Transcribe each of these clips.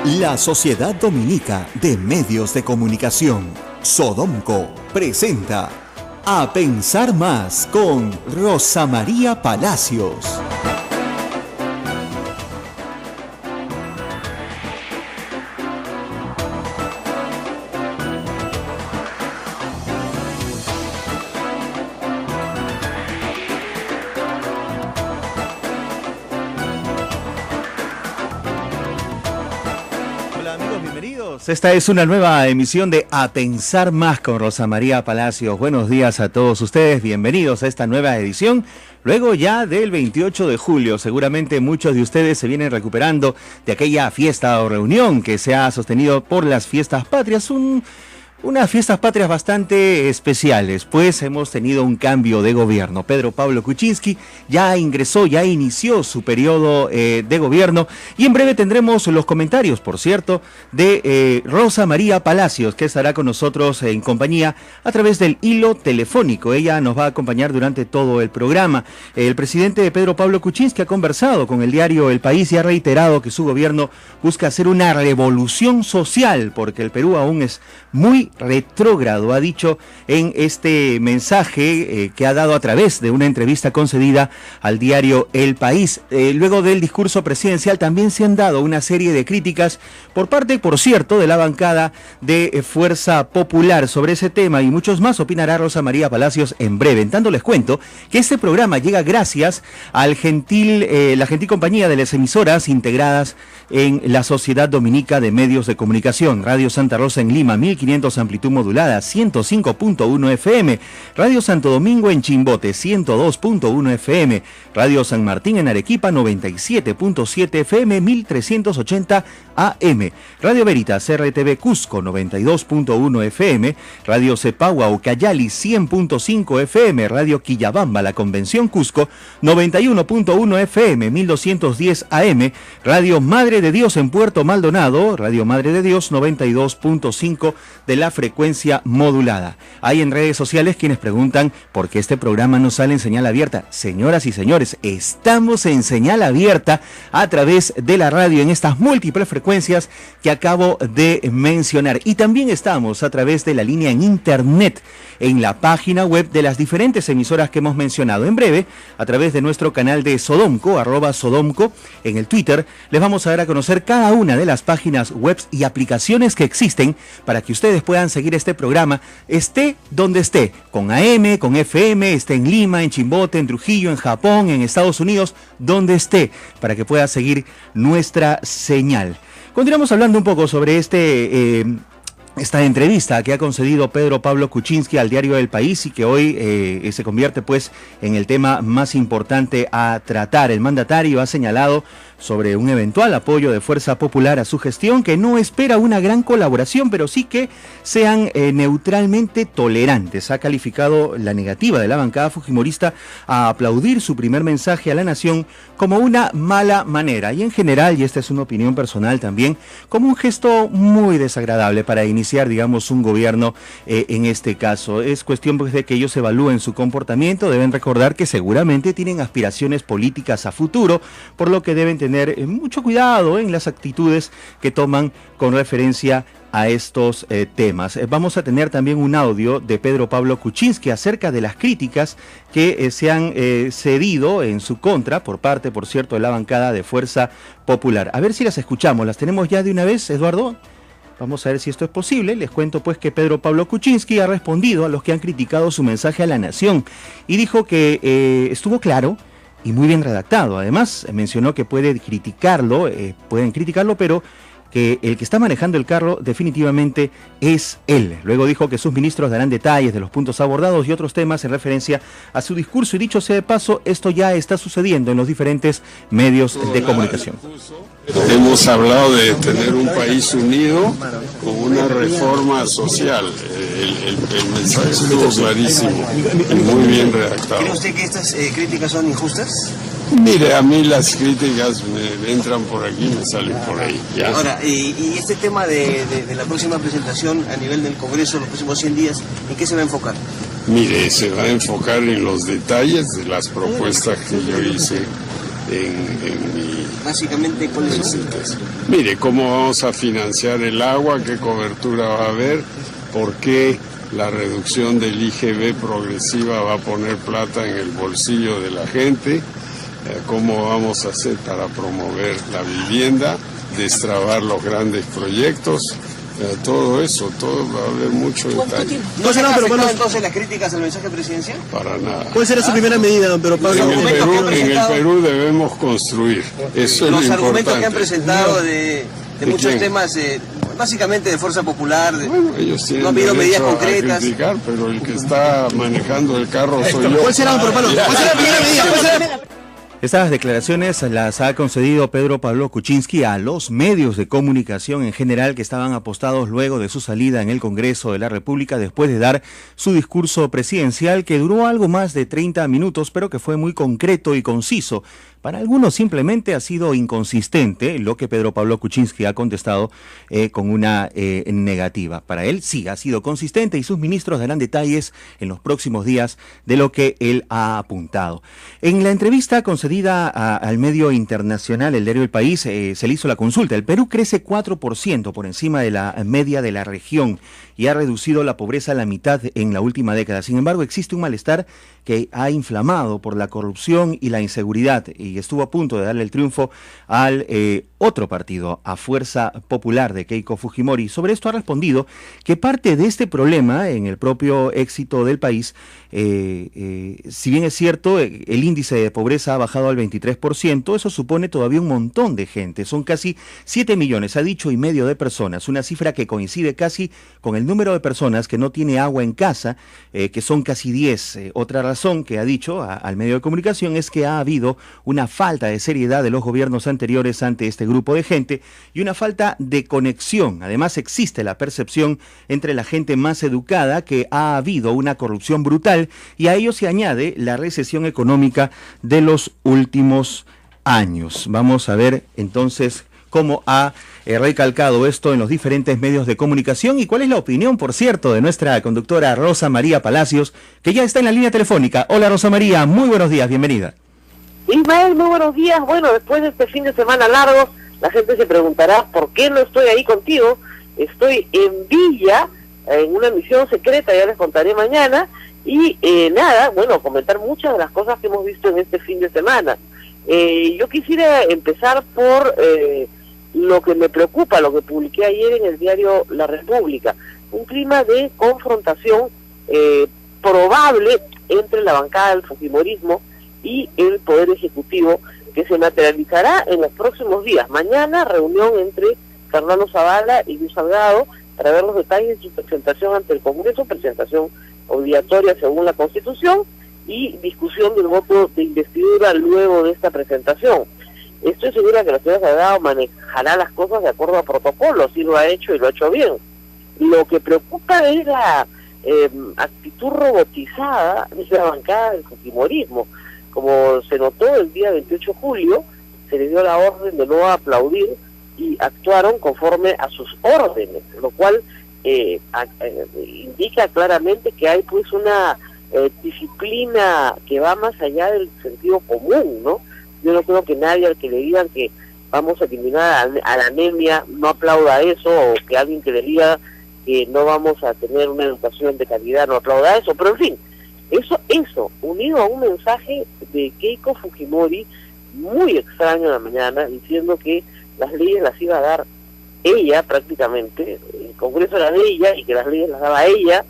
La Sociedad Dominica de Medios de Comunicación, Sodomco, presenta A Pensar Más con Rosa María Palacios. Esta es una nueva emisión de A Pensar Más con Rosa María Palacios. Buenos días a todos ustedes, bienvenidos a esta nueva edición. Luego ya del 28 de julio, seguramente muchos de ustedes se vienen recuperando de aquella fiesta o reunión que se ha sostenido por las fiestas patrias. Unas fiestas patrias bastante especiales, pues hemos tenido un cambio de gobierno. Pedro Pablo Kuczynski ya inició su periodo de gobierno y en breve tendremos los comentarios, por cierto, de Rosa María Palacios, que estará con nosotros en compañía a través del hilo telefónico. Ella nos va a acompañar durante todo el programa. El presidente Pedro Pablo Kuczynski ha conversado con el diario El País y ha reiterado que su gobierno busca hacer una revolución social, porque el Perú aún es muy retrógrado, ha dicho en este mensaje que ha dado a través de una entrevista concedida al diario El País. Luego del discurso presidencial también se han dado una serie de críticas por parte, por cierto, de la bancada de Fuerza Popular sobre ese tema y muchos más. Opinará Rosa María Palacios en breve. En tanto les cuento que este programa llega gracias al la gentil compañía de las emisoras integradas en la Sociedad Dominica de Medios de Comunicación. Radio Santa Rosa en Lima, 1500 amplitud modulada, 105.1 FM. Radio Santo Domingo en Chimbote, 102.1 FM. Radio San Martín en Arequipa, 97.7 FM, 1380 AM. Radio Veritas RTV Cusco, 92.1 FM. Radio Cepagua Ucayali, 100.5 FM. Radio Quillabamba, La Convención Cusco, 91.1 FM, 1210 AM. Radio Madre de Dios en Puerto Maldonado, Radio Madre de Dios, 92.5 de la frecuencia modulada. Hay en redes sociales quienes preguntan por qué este programa no sale en señal abierta. Señoras y señores, estamos en señal abierta a través de la radio en estas múltiples frecuencias que acabo de mencionar. Y también estamos a través de la línea en internet, en la página web de las diferentes emisoras que hemos mencionado. En breve, a través de nuestro canal de Sodomco, @Sodomco, en el Twitter, les vamos a dar a conocer cada una de las páginas web y aplicaciones que existen para que ustedes puedan seguir este programa, esté donde esté, con AM, con FM, esté en Lima, en Chimbote, en Trujillo, en Japón, en Estados Unidos, donde esté, para que pueda seguir nuestra señal. Continuamos hablando un poco sobre esta entrevista que ha concedido Pedro Pablo Kuczynski al diario El País y que hoy se convierte pues en el tema más importante a tratar. El mandatario ha señalado sobre un eventual apoyo de Fuerza Popular a su gestión, que no espera una gran colaboración, pero sí que sean neutralmente tolerantes. Ha calificado la negativa de la bancada fujimorista a aplaudir su primer mensaje a la nación como una mala manera y en general, y esta es una opinión personal también, como un gesto muy desagradable para iniciar, digamos, un gobierno en este caso. Es cuestión pues, de que ellos evalúen su comportamiento, deben recordar que seguramente tienen aspiraciones políticas a futuro, por lo que deben tener mucho cuidado en las actitudes que toman con referencia a estos temas. Vamos a tener también un audio de Pedro Pablo Kuczynski acerca de las críticas que se han cedido en su contra por parte, por cierto, de la bancada de Fuerza Popular. A ver si las escuchamos. ¿Las tenemos ya de una vez, Eduardo? Vamos a ver si esto es posible. Les cuento pues que Pedro Pablo Kuczynski ha respondido a los que han criticado su mensaje a la nación y dijo que estuvo claro y muy bien redactado. Además, mencionó que pueden criticarlo, pero que el que está manejando el carro definitivamente es él. Luego dijo que sus ministros darán detalles de los puntos abordados y otros temas en referencia a su discurso. Y dicho sea de paso, esto ya está sucediendo en los diferentes medios de comunicación. Hemos hablado de tener un país unido con una reforma social. El mensaje estuvo clarísimo y muy bien redactado. ¿Cree usted que estas críticas son injustas? Mire, a mí las críticas me entran por aquí y me salen por ahí. ¿Ya? Ahora, y este tema de la próxima presentación a nivel del Congreso, los próximos 100 días, ¿en qué se va a enfocar? Mire, se va a enfocar en los detalles de las propuestas que yo hice en mi Básicamente, ¿cuáles son? Mire, cómo vamos a financiar el agua, qué cobertura va a haber, por qué la reducción del IGB progresiva va a poner plata en el bolsillo de la gente, cómo vamos a hacer para promover la vivienda, destrabar los grandes proyectos, todo eso, todo va a haber mucho detalle. ¿No serán afectadas entonces las críticas al mensaje presidencial? Para nada. ¿Cuál será su primera medida, don Pedro Pablo? En el Perú debemos construir, eso es lo importante. Los argumentos que han presentado de muchos temas, básicamente de fuerza popular, bueno, ellos tienen no ha habido medidas concretas. Criticar, pero el que está manejando el carro soy yo. ¿Cuál será, don Pedro Pablo? ¿Cuál será la primera medida? Estas declaraciones las ha concedido Pedro Pablo Kuczynski a los medios de comunicación en general que estaban apostados luego de su salida en el Congreso de la República después de dar su discurso presidencial que duró algo más de 30 minutos, pero que fue muy concreto y conciso. Para algunos simplemente ha sido inconsistente lo que Pedro Pablo Kuczynski ha contestado con una negativa. Para él sí ha sido consistente y sus ministros darán detalles en los próximos días de lo que él ha apuntado. En la entrevista concedida al medio internacional, el diario El País, se le hizo la consulta. El Perú crece 4% por encima de la media de la región y ha reducido la pobreza a la mitad en la última década. Sin embargo, existe un malestar que ha inflamado por la corrupción y la inseguridad y estuvo a punto de darle el triunfo al otro partido, a Fuerza Popular de Keiko Fujimori. Sobre esto ha respondido que parte de este problema en el propio éxito del país, si bien es cierto, el índice de pobreza ha bajado al 23%, eso supone todavía un montón de gente, son casi 7 millones, ha dicho, y medio de personas, una cifra que coincide casi con el número de personas que no tiene agua en casa, que son casi 10. Otra razón que ha dicho al medio de comunicación es que ha habido una falta de seriedad de los gobiernos anteriores ante este grupo de gente y una falta de conexión. Además existe la percepción entre la gente más educada que ha habido una corrupción brutal y a ello se añade la recesión económica de los últimos años. Vamos a ver entonces cómo ha recalcado esto en los diferentes medios de comunicación y cuál es la opinión, por cierto, de nuestra conductora Rosa María Palacios, que ya está en la línea telefónica. Hola Rosa María, muy buenos días, bienvenida. Ismael, muy buenos días. Bueno, después de este fin de semana largo, la gente se preguntará por qué no estoy ahí contigo. Estoy en Villa, en una misión secreta, ya les contaré mañana, y nada, bueno, comentar muchas de las cosas que hemos visto en este fin de semana. Yo quisiera empezar por lo que me preocupa, lo que publiqué ayer en el diario La República, un clima de confrontación probable entre la bancada del fujimorismo y el Poder Ejecutivo, que se materializará en los próximos días. Mañana, reunión entre Fernando Zavala y Luis Salgado para ver los detalles de su presentación ante el Congreso, presentación obligatoria según la Constitución, y discusión del voto de investidura luego de esta presentación. Estoy segura que la señora Salgado manejará las cosas de acuerdo a protocolo, así lo ha hecho y lo ha hecho bien. Lo que preocupa es la actitud robotizada de la bancada del fujimorismo. Como se notó el día 28 de julio, se les dio la orden de no aplaudir y actuaron conforme a sus órdenes, lo cual indica claramente que hay pues una disciplina que va más allá del sentido común, ¿no? Yo no creo que nadie al que le digan que vamos a eliminar a la anemia no aplauda eso, o que alguien que le diga que no vamos a tener una educación de calidad no aplauda eso, pero en fin, eso unido a un mensaje de Keiko Fujimori muy extraño en la mañana, diciendo que las leyes las iba a dar ella prácticamente, el Congreso era de ella y que las leyes las daba ella.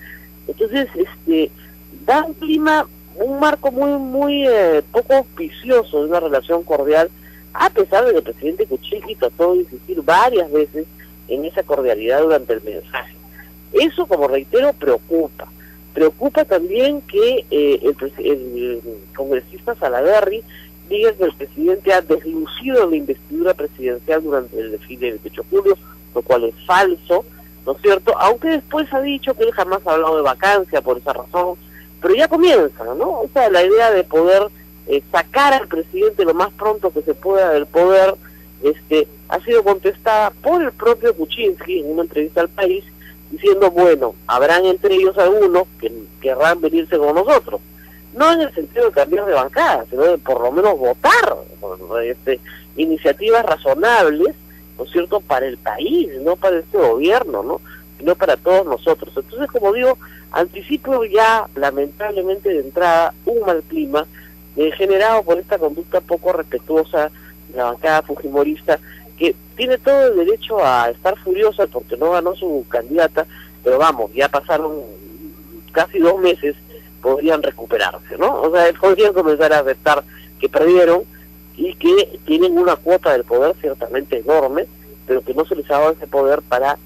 Entonces da un clima, un marco muy poco auspicioso de una relación cordial, a pesar de que el presidente Kuczynski trató de insistir varias veces en esa cordialidad durante el mensaje. Eso, como reitero, preocupa. Preocupa también que el congresista Salaverry diga que el presidente ha deslucido la investidura presidencial durante el desfile del 28 de julio, lo cual es falso, ¿no es cierto? Aunque después ha dicho que él jamás ha hablado de vacancia por esa razón, pero ya comienza, ¿no? O sea, la idea de poder sacar al presidente lo más pronto que se pueda del poder, ha sido contestada por el propio Kuczynski en una entrevista al País, diciendo, bueno, habrán entre ellos algunos que querrán venirse con nosotros. no en el sentido de cambiar de bancada, sino de por lo menos votar iniciativas razonables, ¿no es cierto?, para el país, no para este gobierno, ¿no?, sino para todos nosotros. Entonces, como digo, anticipo ya, lamentablemente de entrada, un mal clima generado por esta conducta poco respetuosa de la bancada fujimorista, que tiene todo el derecho a estar furiosa porque no ganó su candidata, pero vamos, ya pasaron casi 2 meses, podrían recuperarse, ¿no? O sea, podrían comenzar a aceptar que perdieron y que tienen una cuota del poder ciertamente enorme, pero que no se les ha dado ese poder para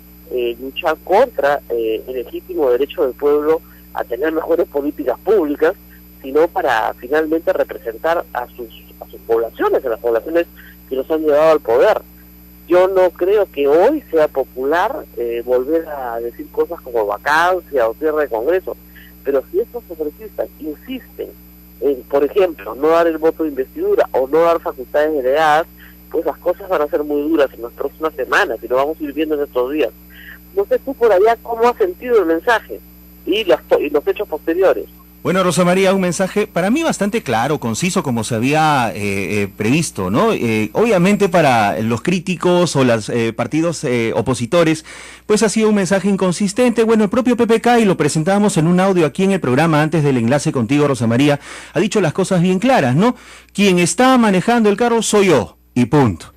luchar contra el legítimo derecho del pueblo a tener mejores políticas públicas, sino para finalmente representar a sus poblaciones, a las poblaciones que los han llevado al poder. Yo no creo que hoy sea popular volver a decir cosas como vacancia o cierre de Congreso, pero si estos congresistas insisten en, por ejemplo, no dar el voto de investidura o no dar facultades delegadas, pues las cosas van a ser muy duras en las próximas semanas y lo vamos a ir viendo en estos días. No sé tú por allá cómo has sentido el mensaje y los hechos posteriores. Bueno, Rosa María, un mensaje para mí bastante claro, conciso, como se había previsto, ¿no? Obviamente para los críticos o los partidos opositores, pues ha sido un mensaje inconsistente. Bueno, el propio PPK, y lo presentábamos en un audio aquí en el programa antes del enlace contigo, Rosa María, ha dicho las cosas bien claras, ¿no? Quien está manejando el carro soy yo, y punto.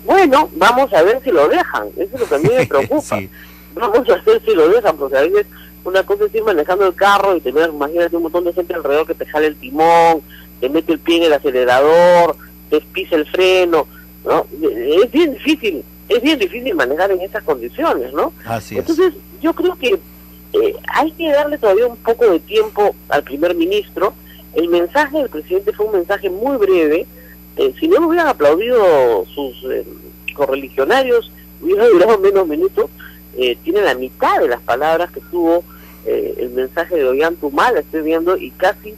Bueno, vamos a ver si lo dejan, eso es lo que a mí me preocupa. Sí. Vamos a ver si lo dejan, porque a veces una cosa es ir manejando el carro y tener, imagínate, un montón de gente alrededor que te jale el timón, te mete el pie en el acelerador, te pisa el freno, ¿no? Es bien difícil manejar en esas condiciones, ¿no? Así es. Entonces, yo creo que hay que darle todavía un poco de tiempo al primer ministro. El mensaje del presidente fue un mensaje muy breve. Si no hubieran aplaudido sus correligionarios, hubiera durado menos minutos. Tiene la mitad de las palabras que tuvo el mensaje de Ollanta, estoy viendo, y casi...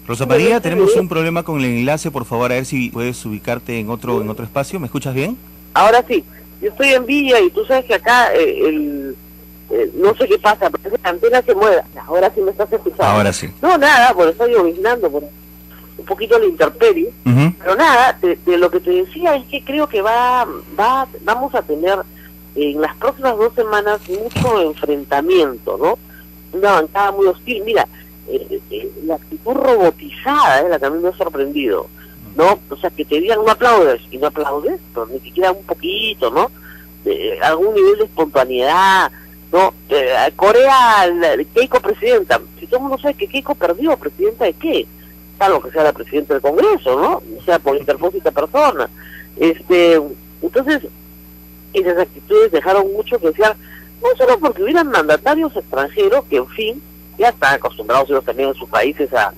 Rosa María, tenemos un problema con el enlace, por favor, a ver si puedes ubicarte en otro espacio. ¿Me escuchas bien? Ahora sí, yo estoy en Villa y tú sabes que acá no sé qué pasa, pero esa antena se mueve. Ahora sí me estás escuchando. Ahora sí. No, nada, por estoy lloviznando, por un poquito la intemperie, pero nada, de lo que te decía es que creo que vamos a tener en las próximas 2 semanas mucho enfrentamiento, ¿no? Una bancada muy hostil. Mira, la actitud robotizada es la que a mí me ha sorprendido, ¿no? O sea, que te digan no aplaudes, y no aplaudes, pero ni siquiera un poquito, ¿no? Algún nivel de espontaneidad, ¿no? Corea, Keiko presidenta, si todo el mundo sabe que Keiko perdió, ¿presidenta de qué? Salvo que sea la presidenta del Congreso, ¿no? O sea, por interpósita persona. Entonces, esas actitudes dejaron mucho que desear, no solo porque hubieran mandatarios extranjeros que, en fin, ya están acostumbrados ellos también en sus países a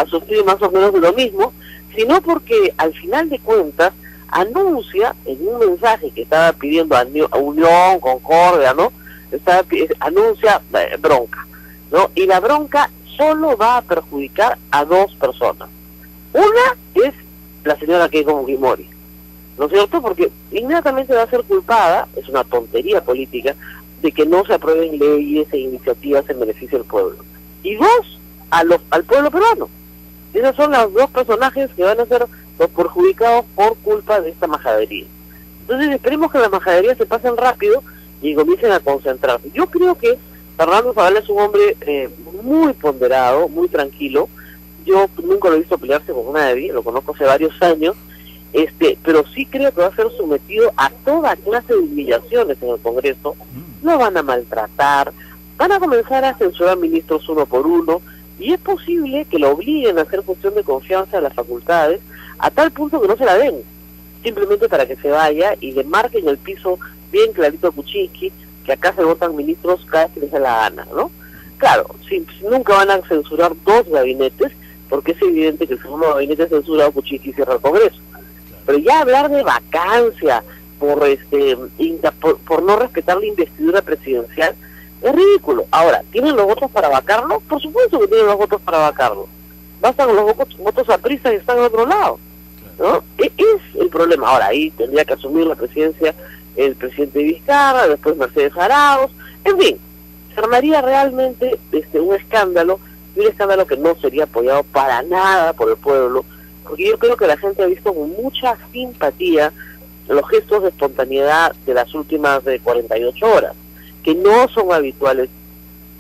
sufrir más o menos de lo mismo, sino porque al final de cuentas anuncia en un mensaje que estaba pidiendo a Unión, Concordia, ¿no? Anuncia bronca, ¿no? Y la bronca solo va a perjudicar a 2 personas. Una es la señora Keiko Fujimori, ¿no es cierto? Porque inmediatamente va a ser culpada, es una tontería política, de que no se aprueben leyes e iniciativas en beneficio del pueblo. Y 2, al pueblo peruano. Esos son los 2 personajes que van a ser los perjudicados por culpa de esta majadería. Entonces esperemos que las majaderías se pasen rápido y comiencen a concentrarse. Yo creo que Fernando Zavala es un hombre muy ponderado, muy tranquilo. Yo nunca lo he visto pelearse con nadie, lo conozco hace varios años, pero sí creo que va a ser sometido a toda clase de humillaciones en el Congreso. Lo van a maltratar, van a comenzar a censurar ministros uno por uno, y es posible que lo obliguen a hacer cuestión de confianza a las facultades, a tal punto que no se la den, simplemente para que se vaya y le marquen el piso bien clarito a Kuczynski, que acá se votan ministros cada vez que les da la gana, ¿no? Claro, nunca van a censurar 2 gabinetes, porque es evidente que el segundo gabinete censurado, Kuczynski cierra el Congreso. Pero ya hablar de vacancia por no respetar la investidura presidencial es ridículo. Ahora, ¿tienen los votos para vacarlo? Por supuesto que tienen los votos para vacarlo. Bastan los votos a prisa y están al otro lado, ¿no? Es el problema. Ahora, ahí tendría que asumir la presidencia el presidente Vizcarra, después Mercedes Arauz, en fin, se armaría realmente un escándalo y un escándalo que no sería apoyado para nada por el pueblo, porque yo creo que la gente ha visto con mucha simpatía los gestos de espontaneidad de las últimas 48 horas, que no son habituales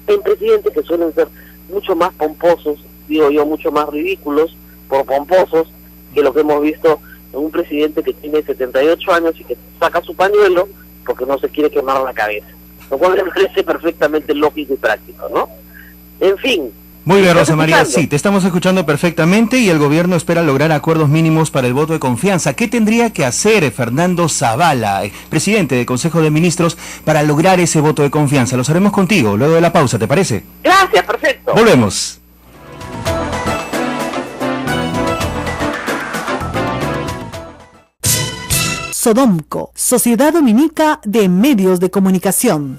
en presidentes, que suelen ser mucho más pomposos, digo yo, mucho más ridículos por pomposos que lo que hemos visto en un presidente que tiene 78 años y que saca su pañuelo porque no se quiere quemar la cabeza, lo cual me parece perfectamente lógico y práctico, ¿no? En fin. Muy bien, Rosa María, sí, te estamos escuchando perfectamente y el gobierno espera lograr acuerdos mínimos para el voto de confianza. ¿Qué tendría que hacer Fernando Zavala, presidente del Consejo de Ministros, para lograr ese voto de confianza? Lo haremos contigo luego de la pausa, ¿te parece? Gracias, perfecto. Volvemos. Sodomco, Sociedad Dominica de Medios de Comunicación.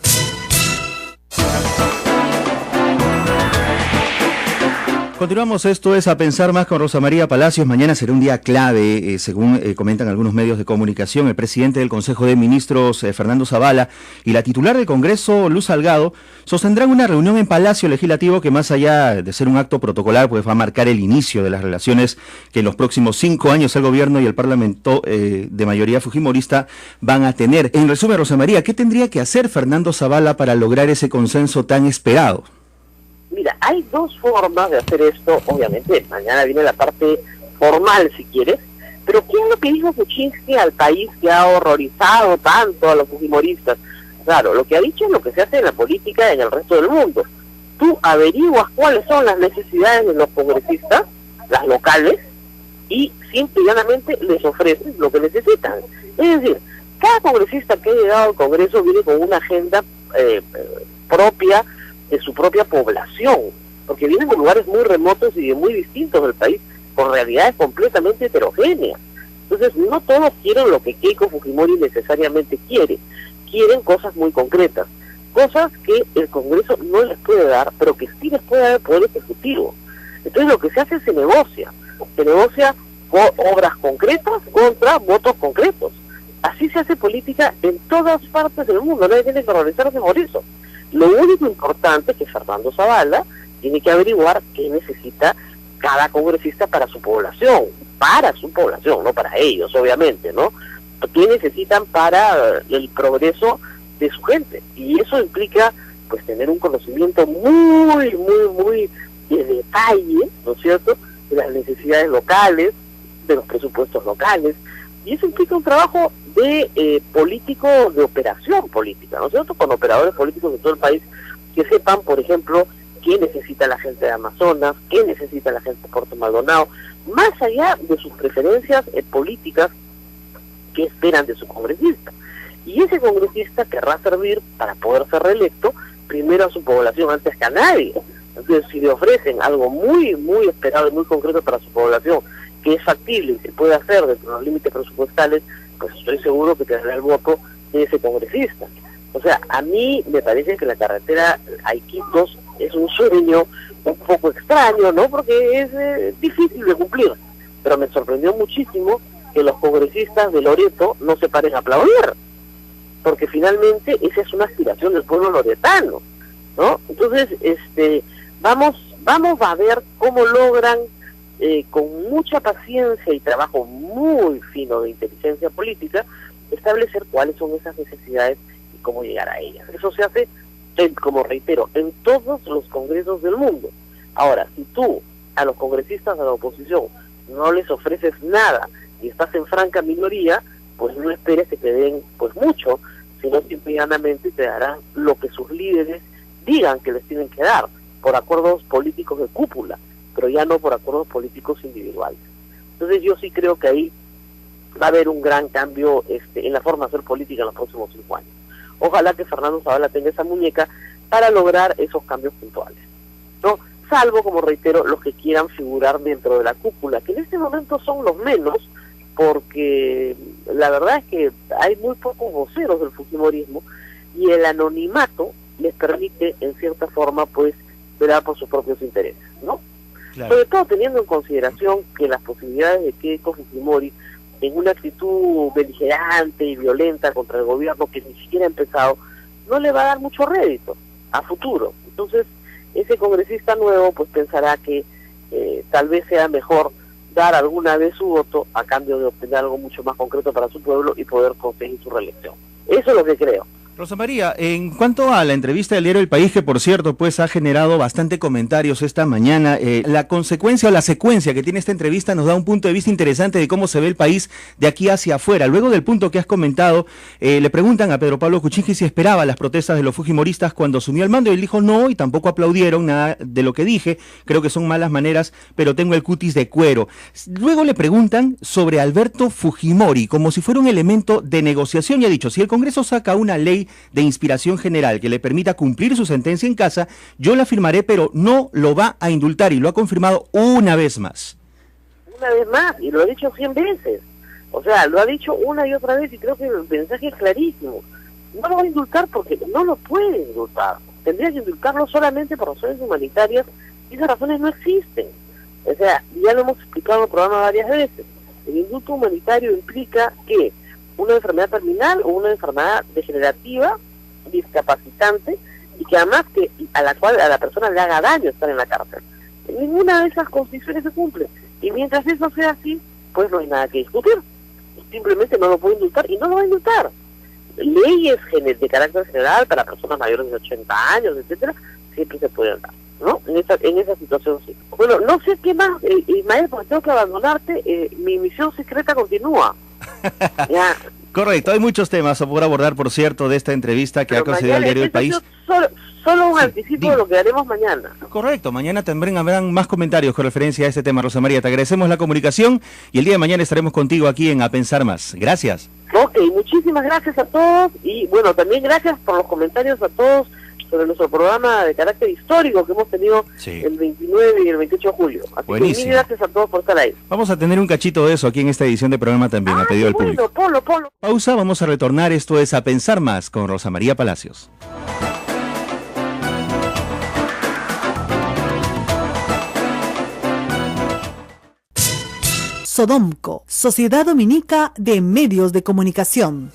Continuamos, esto es A Pensar Más con Rosa María Palacios. Mañana será un día clave, según comentan algunos medios de comunicación. El presidente del Consejo de Ministros, Fernando Zavala, y la titular del Congreso, Luz Salgado, sostendrán una reunión en Palacio Legislativo que, más allá de ser un acto protocolar, pues va a marcar el inicio de las relaciones que en los próximos 5 años el gobierno y el Parlamento de mayoría fujimorista van a tener. En resumen, Rosa María, ¿qué tendría que hacer Fernando Zavala para lograr ese consenso tan esperado? Mira, hay dos formas de hacer esto, obviamente, mañana viene la parte formal si quieres, pero ¿qué es lo que dijo Kuczynski al país que ha horrorizado tanto a los fujimoristas? Claro, lo que ha dicho es lo que se hace en la política en el resto del mundo. Tú averiguas cuáles son las necesidades de los congresistas, las locales, y simple y llanamente les ofreces lo que necesitan. Es decir, cada congresista que ha llegado al Congreso viene con una agenda propia, de su propia población, porque vienen de lugares muy remotos y de muy distintos del país, con realidades completamente heterogéneas. Entonces, no todos quieren lo que Keiko Fujimori necesariamente quiere, quieren cosas muy concretas, cosas que el Congreso no les puede dar, pero que sí les puede dar el Poder Ejecutivo. Entonces, lo que se hace es se negocia con obras concretas contra votos concretos. Así se hace política en todas partes del mundo, nadie tiene que horrorizarse por eso. Lo único importante es que Fernando Zavala tiene que averiguar qué necesita cada congresista para su población, no para ellos, obviamente, ¿no? ¿Qué necesitan para el progreso de su gente? Y eso implica, pues, tener un conocimiento muy de detalle, ¿no es cierto?, de las necesidades locales, de los presupuestos locales, y eso implica un trabajo de político, de operación política, ¿no es cierto?, con operadores políticos de todo el país que sepan, por ejemplo, qué necesita la gente de Amazonas, qué necesita la gente de Puerto Maldonado, más allá de sus preferencias políticas que esperan de su congresista. Y ese congresista querrá servir para poder ser reelecto primero a su población antes que a nadie. Entonces, si le ofrecen algo muy esperado y muy concreto para su población, que es factible y se puede hacer dentro de los límites presupuestales, pues estoy seguro que tendrá el voto de ese congresista. O sea, a mí me parece que la carretera a Iquitos es un sueño un poco extraño, ¿no? Porque es difícil de cumplir. Pero me sorprendió muchísimo que los congresistas de Loreto no se paren a aplaudir, porque finalmente esa es una aspiración del pueblo loretano, ¿no? Entonces, vamos a ver cómo logran, con mucha paciencia y trabajo muy fino de inteligencia política, establecer cuáles son esas necesidades y cómo llegar a ellas. Eso se hace, como reitero, en todos los congresos del mundo. Ahora, si tú a los congresistas de la oposición no les ofreces nada y estás en franca minoría, pues no esperes que te den pues mucho, sino simplemente te darán lo que sus líderes digan que les tienen que dar, por acuerdos políticos de cúpula, pero ya no por acuerdos políticos individuales. Entonces yo sí creo que ahí va a haber un gran cambio en la forma de hacer política en los próximos 5 años. Ojalá que Fernando Zavala tenga esa muñeca para lograr esos cambios puntuales, ¿no? Salvo, como reitero, los que quieran figurar dentro de la cúpula, que en este momento son los menos, porque la verdad es que hay muy pocos voceros del fujimorismo y el anonimato les permite, en cierta forma, pues, velar por sus propios intereses, ¿no? Claro. Sobre todo teniendo en consideración que las posibilidades de Keiko Fujimori, en una actitud beligerante y violenta contra el gobierno que ni siquiera ha empezado, no le va a dar mucho rédito a futuro. Entonces, ese congresista nuevo pues pensará que tal vez sea mejor dar alguna vez su voto a cambio de obtener algo mucho más concreto para su pueblo y poder conseguir su reelección. Eso es lo que creo. Rosa María, en cuanto a la entrevista del diario El País, que por cierto pues ha generado bastante comentarios esta mañana, la consecuencia o la secuencia que tiene esta entrevista nos da un punto de vista interesante de cómo se ve el país de aquí hacia afuera. Luego del punto que has comentado, le preguntan a Pedro Pablo Kuczynski si esperaba las protestas de los fujimoristas cuando asumió el mando, y él dijo no, y tampoco aplaudieron nada de lo que dije, creo que son malas maneras, pero tengo el cutis de cuero. Luego le preguntan sobre Alberto Fujimori, como si fuera un elemento de negociación, y ha dicho, si el Congreso saca una ley de inspiración general que le permita cumplir su sentencia en casa, yo la firmaré, pero no lo va a indultar, y lo ha confirmado una vez más. Una vez más, y lo ha dicho 100 veces. O sea, lo ha dicho una y otra vez, y creo que el mensaje es clarísimo. No lo va a indultar porque no lo puede indultar. Tendría que indultarlo solamente por razones humanitarias, y esas razones no existen. O sea, ya lo hemos explicado en el programa varias veces. El indulto humanitario implica que una enfermedad terminal o una enfermedad degenerativa, discapacitante, y que además que a la persona le haga daño estar en la cárcel. Ninguna de esas condiciones se cumple. Y mientras eso sea así, pues no hay nada que discutir. Simplemente no lo puede indultar y no lo va a indultar. Leyes de carácter general para personas mayores de 80 años, etcétera, siempre se pueden dar, ¿no? En esa situación sí. Bueno, no sé qué más, Ismael, porque tengo que abandonarte, mi misión secreta continúa. Ya. Correcto, hay muchos temas por abordar, por cierto, de esta entrevista que ha concedido el diario El País. Solo un anticipo de lo que haremos mañana. Correcto, mañana también habrán más comentarios con referencia a este tema, Rosa María. Te agradecemos la comunicación y el día de mañana estaremos contigo aquí en A Pensar Más. Gracias. Ok, muchísimas gracias a todos y bueno, también gracias por los comentarios a todos sobre nuestro programa de carácter histórico que hemos tenido el 29 y el 28 de julio. Así buenísimo. Que mil gracias a todos por estar ahí. Vamos a tener un cachito de eso aquí en esta edición de programa también, a pedido del público. Ponlo. Pausa, vamos a retornar. Esto es A Pensar Más con Rosa María Palacios. Sodomco, Sociedad Dominica de Medios de Comunicación.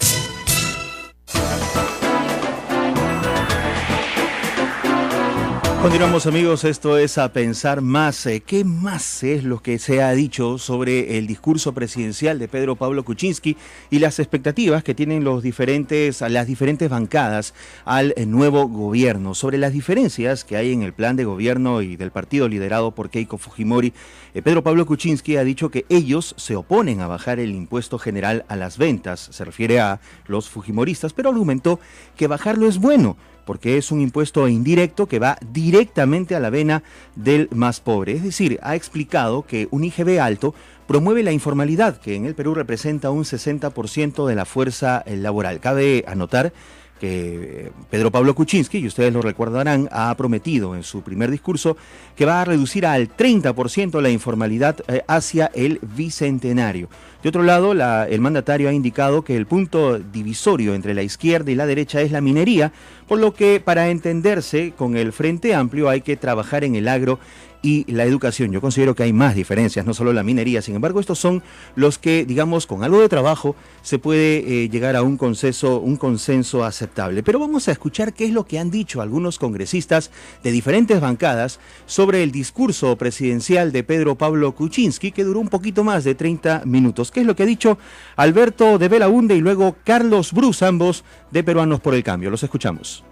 Continuamos, amigos, esto es A Pensar Más. ¿Qué más es lo que se ha dicho sobre el discurso presidencial de Pedro Pablo Kuczynski y las expectativas que tienen las diferentes bancadas al nuevo gobierno? Sobre las diferencias que hay en el plan de gobierno y del partido liderado por Keiko Fujimori, Pedro Pablo Kuczynski ha dicho que ellos se oponen a bajar el impuesto general a las ventas, se refiere a los fujimoristas, pero argumentó que bajarlo es bueno, porque es un impuesto indirecto que va directamente a la vena del más pobre. Es decir, ha explicado que un IGB alto promueve la informalidad, que en el Perú representa un 60% de la fuerza laboral. Cabe anotar que Pedro Pablo Kuczynski, y ustedes lo recordarán, ha prometido en su primer discurso que va a reducir al 30% la informalidad hacia el bicentenario. De otro lado, el mandatario ha indicado que el punto divisorio entre la izquierda y la derecha es la minería, por lo que para entenderse con el Frente Amplio hay que trabajar en el agro y la educación. Yo considero que hay más diferencias, no solo la minería. Sin embargo, estos son los que, digamos, con algo de trabajo se puede llegar a un consenso aceptable. Pero vamos a escuchar qué es lo que han dicho algunos congresistas de diferentes bancadas sobre el discurso presidencial de Pedro Pablo Kuczynski, que duró un poquito más de 30 minutos. ¿Qué es lo que ha dicho Alberto de Belaunde y luego Carlos Brus, ambos de Peruanos por el Cambio? Los escuchamos.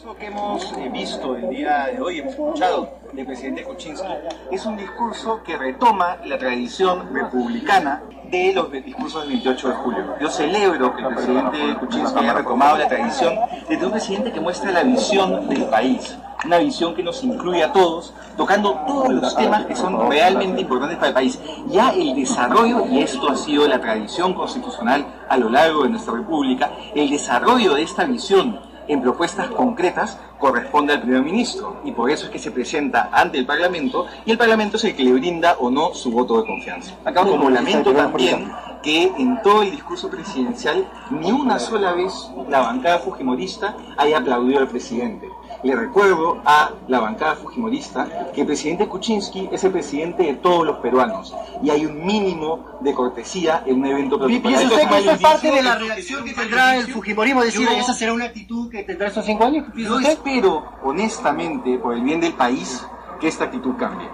Lo que hemos visto el día de hoy, hemos escuchado del presidente Kuczynski, es un discurso que retoma la tradición republicana de los discursos del 28 de julio. Yo celebro que el presidente Kuczynski haya retomado la tradición de un presidente que muestra la visión del país, una visión que nos incluye a todos, tocando todos los temas que son realmente importantes para el país. Ya el desarrollo, y esto ha sido la tradición constitucional a lo largo de nuestra república, el desarrollo de esta visión en propuestas concretas corresponde al primer ministro, y por eso es que se presenta ante el Parlamento, y el Parlamento es el que le brinda o no su voto de confianza. Acá, como lamento también que en todo el discurso presidencial ni una sola vez la bancada fujimorista haya aplaudido al presidente. Le recuerdo a la bancada fujimorista que el presidente Kuczynski es el presidente de todos los peruanos y hay un mínimo de cortesía en un evento protocolar. ¿Piensa usted que esto es parte de la reacción que tendrá el fujimorismo? Es decir, ¿esa será una actitud que tendrá estos 5 años? Yo espero, honestamente, por el bien del país, que esta actitud cambie.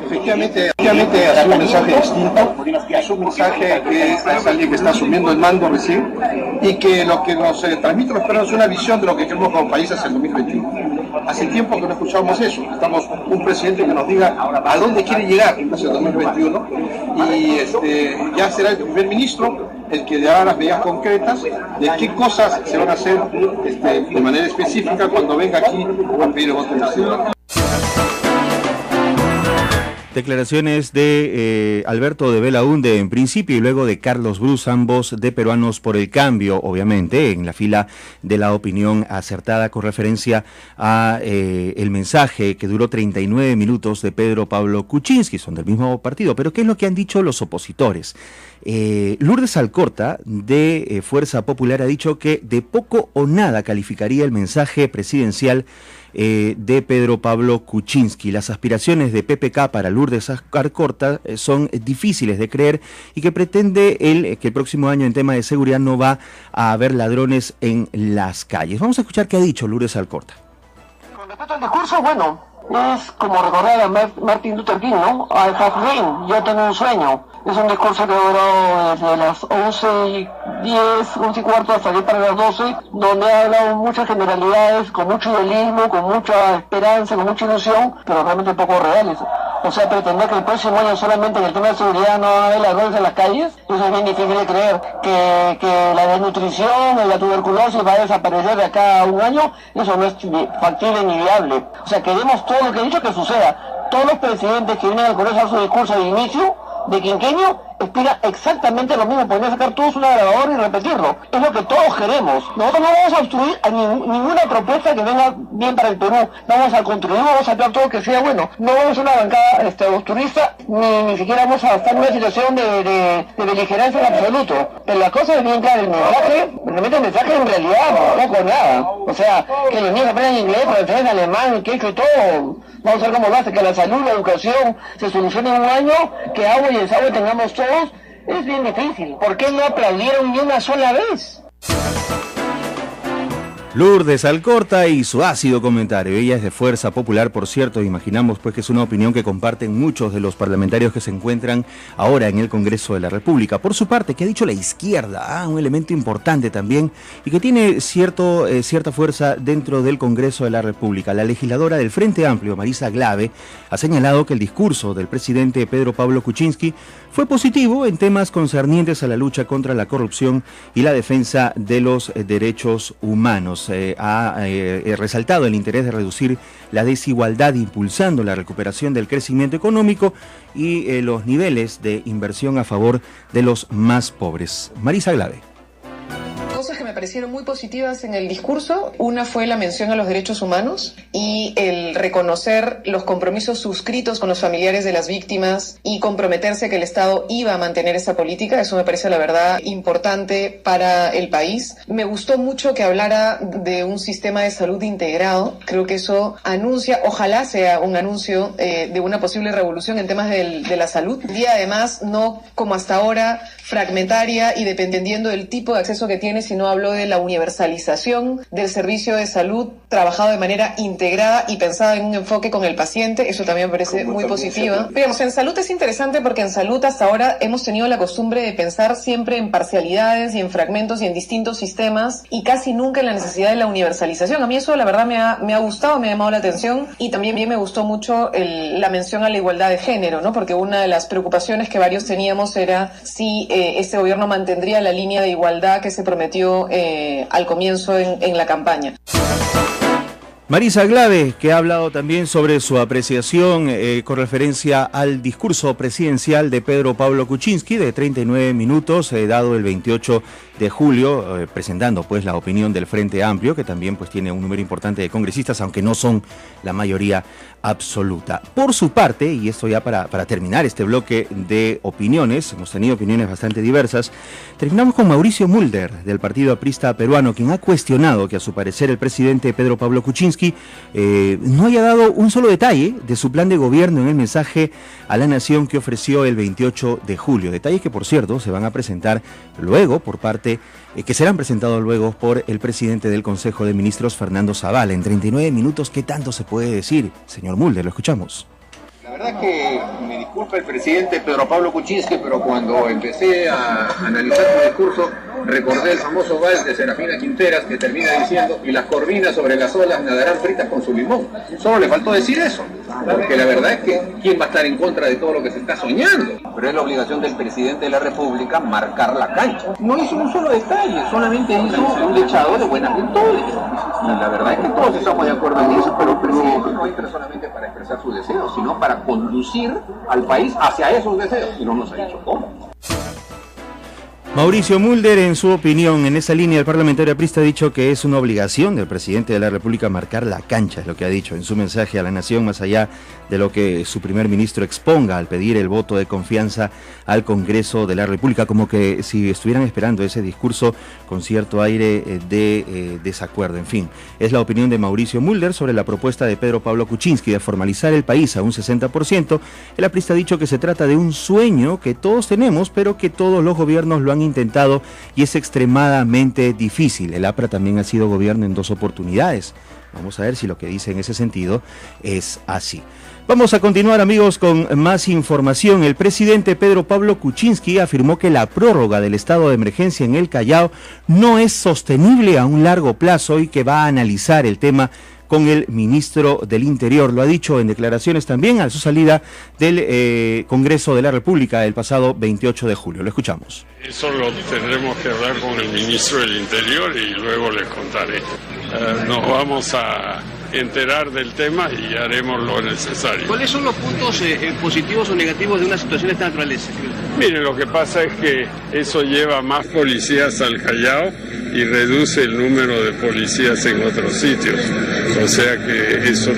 Efectivamente ha sido un mensaje distinto, es un mensaje que es alguien que está asumiendo el mando recién y que lo que nos transmite los peruanos es una visión de lo que queremos como país hacia el 2021. Hace tiempo que no escuchábamos eso, estamos un presidente que nos diga a dónde quiere llegar hacia el 2021 y ya será el primer ministro el que dará las medidas concretas de qué cosas se van a hacer de manera específica cuando venga aquí a pedir el voto de la ciudad. Declaraciones de Alberto de Belaúnde en principio y luego de Carlos Brus, ambos de Peruanos por el Cambio, obviamente, en la fila de la opinión acertada con referencia a el mensaje que duró 39 minutos de Pedro Pablo Kuczynski, son del mismo partido, pero ¿qué es lo que han dicho los opositores? Lourdes Alcorta, de Fuerza Popular, ha dicho que de poco o nada calificaría el mensaje presidencial de Pedro Pablo Kuczynski. Las aspiraciones de PPK para Lourdes Alcorta son difíciles de creer y que pretende que el próximo año en tema de seguridad no va a haber ladrones en las calles. Vamos a escuchar qué ha dicho Lourdes Alcorta. Con respecto al discurso, bueno, es como recordar a Martin Luther King, ¿no? I have dream, yo tengo un sueño. Es un discurso que duró desde las 11:10, 11:15 hasta aquí para las 12, donde ha hablado muchas generalidades, con mucho idealismo, con mucha esperanza, con mucha ilusión, pero realmente poco reales. O sea, pretender que el próximo año solamente en el tema de seguridad no va a haber ladrones en las calles, eso es bien difícil de creer. Que la desnutrición y la tuberculosis va a desaparecer de acá a un año, eso no es factible ni viable. O sea, queremos todo lo que he dicho que suceda. Todos los presidentes que vienen al Congreso a dar su discurso de inicio, de quinquenio, explica exactamente lo mismo, podemos sacar todos una grabadora y repetirlo. Es lo que todos queremos. Nosotros no vamos a obstruir a ninguna propuesta que venga bien para el Perú. Vamos a contribuir, vamos a hablar todo que sea bueno. No vamos a una bancada obstruista, ni siquiera vamos a estar en una situación de beligerancia en absoluto. Pero la cosa es bien clara, el mensaje en realidad no con nada. O sea, que los niños aprendan inglés, francés, alemán, quechua y todo. Vamos a ver cómo lo hace, que la salud, la educación se solucione en un año, que agua y desagüe tengamos todos. Es bien difícil. ¿Por qué no aplaudieron ni una sola vez? Lourdes Alcorta y su ácido comentario. Ella es de Fuerza Popular, por cierto, imaginamos pues que es una opinión que comparten muchos de los parlamentarios que se encuentran ahora en el Congreso de la República. Por su parte, ¿qué ha dicho la izquierda? Un elemento importante también y que tiene cierta fuerza dentro del Congreso de la República. La legisladora del Frente Amplio, Marisa Glave, ha señalado que el discurso del presidente Pedro Pablo Kuczynski fue positivo en temas concernientes a la lucha contra la corrupción y la defensa de los derechos humanos. Ha resaltado el interés de reducir la desigualdad impulsando la recuperación del crecimiento económico y los niveles de inversión a favor de los más pobres. Marisa Glave. Cosas que me parecieron muy positivas en el discurso. Una fue la mención a los derechos humanos y el reconocer los compromisos suscritos con los familiares de las víctimas y comprometerse que el Estado iba a mantener esa política. Eso me parece, la verdad, importante para el país. Me gustó mucho que hablara de un sistema de salud integrado. Creo que eso anuncia, ojalá sea un anuncio de una posible revolución en temas de la salud. Y además, no como hasta ahora, fragmentaria y dependiendo del tipo de acceso que tiene, sino habló de la universalización del servicio de salud trabajado de manera integrada y pensada en un enfoque con el paciente. Eso también me parece muy positivo. Digamos, en salud es interesante porque en salud hasta ahora hemos tenido la costumbre de pensar siempre en parcialidades y en fragmentos y en distintos sistemas y casi nunca en la necesidad de la universalización. A mí eso la verdad me ha gustado, me ha llamado la atención y también me gustó mucho la mención a la igualdad de género, ¿no? Porque una de las preocupaciones que varios teníamos era si este gobierno mantendría la línea de igualdad que se prometió al comienzo en la campaña. Marisa Glave, que ha hablado también sobre su apreciación con referencia al discurso presidencial de Pedro Pablo Kuczynski de 39 minutos, dado el 28 de julio, presentando pues la opinión del Frente Amplio, que también pues tiene un número importante de congresistas, aunque no son la mayoría absoluta. Por su parte, y esto ya para terminar este bloque de opiniones, hemos tenido opiniones bastante diversas, terminamos con Mauricio Mulder, del Partido Aprista Peruano, quien ha cuestionado que a su parecer el presidente Pedro Pablo Kuczynski Kuczynski no haya dado un solo detalle de su plan de gobierno en el mensaje a la nación que ofreció el 28 de julio. Detalles que, por cierto, se van a presentar luego que serán presentados luego por el presidente del Consejo de Ministros, Fernando Zavala. En 39 minutos, ¿qué tanto se puede decir? Señor Mulder, lo escuchamos. La verdad que me disculpa el presidente Pedro Pablo Kuczynski, pero cuando empecé a analizar su discurso, recordé el famoso vals de Serafina Quinteras que termina diciendo: y las corvinas sobre las olas nadarán fritas con su limón. Solo le faltó decir eso, porque la verdad es que ¿quién va a estar en contra de todo lo que se está soñando? Pero es la obligación del presidente de la República marcar la cancha. No hizo un solo detalle, solamente hizo un dechado de buenas virtudes. Y la verdad es que todos estamos de acuerdo en eso, pero el presidente no entra solamente para expresar sus deseos, sino para conducir al país hacia esos deseos, y no nos ha dicho cómo. Mauricio Mulder, en su opinión, en esa línea, el parlamentario aprista ha dicho que es una obligación del presidente de la República marcar la cancha, es lo que ha dicho en su mensaje a la nación, más allá de lo que su primer ministro exponga al pedir el voto de confianza al Congreso de la República, como que si estuvieran esperando ese discurso con cierto aire de desacuerdo. En fin, es la opinión de Mauricio Mulder sobre la propuesta de Pedro Pablo Kuczynski de formalizar el país a un 60%. El aprista ha dicho que se trata de un sueño que todos tenemos, pero que todos los gobiernos lo han intentado y es extremadamente difícil. El APRA también ha sido gobierno en 2 oportunidades. Vamos a ver si lo que dice en ese sentido es así. Vamos a continuar, amigos, con más información. El presidente Pedro Pablo Kuczynski afirmó que la prórroga del estado de emergencia en el Callao no es sostenible a un largo plazo y que va a analizar el tema con el ministro del Interior. Lo ha dicho en declaraciones también a su salida del Congreso de la República el pasado 28 de julio. Lo escuchamos. Eso lo tendremos que hablar con el ministro del Interior y luego les contaré. Nos vamos a enterar del tema y haremos lo necesario. ¿Cuáles son los puntos positivos o negativos de una situación de esta naturaleza? Mire, lo que pasa es que eso lleva más policías al Callao y reduce el número de policías en otros sitios. O sea que eso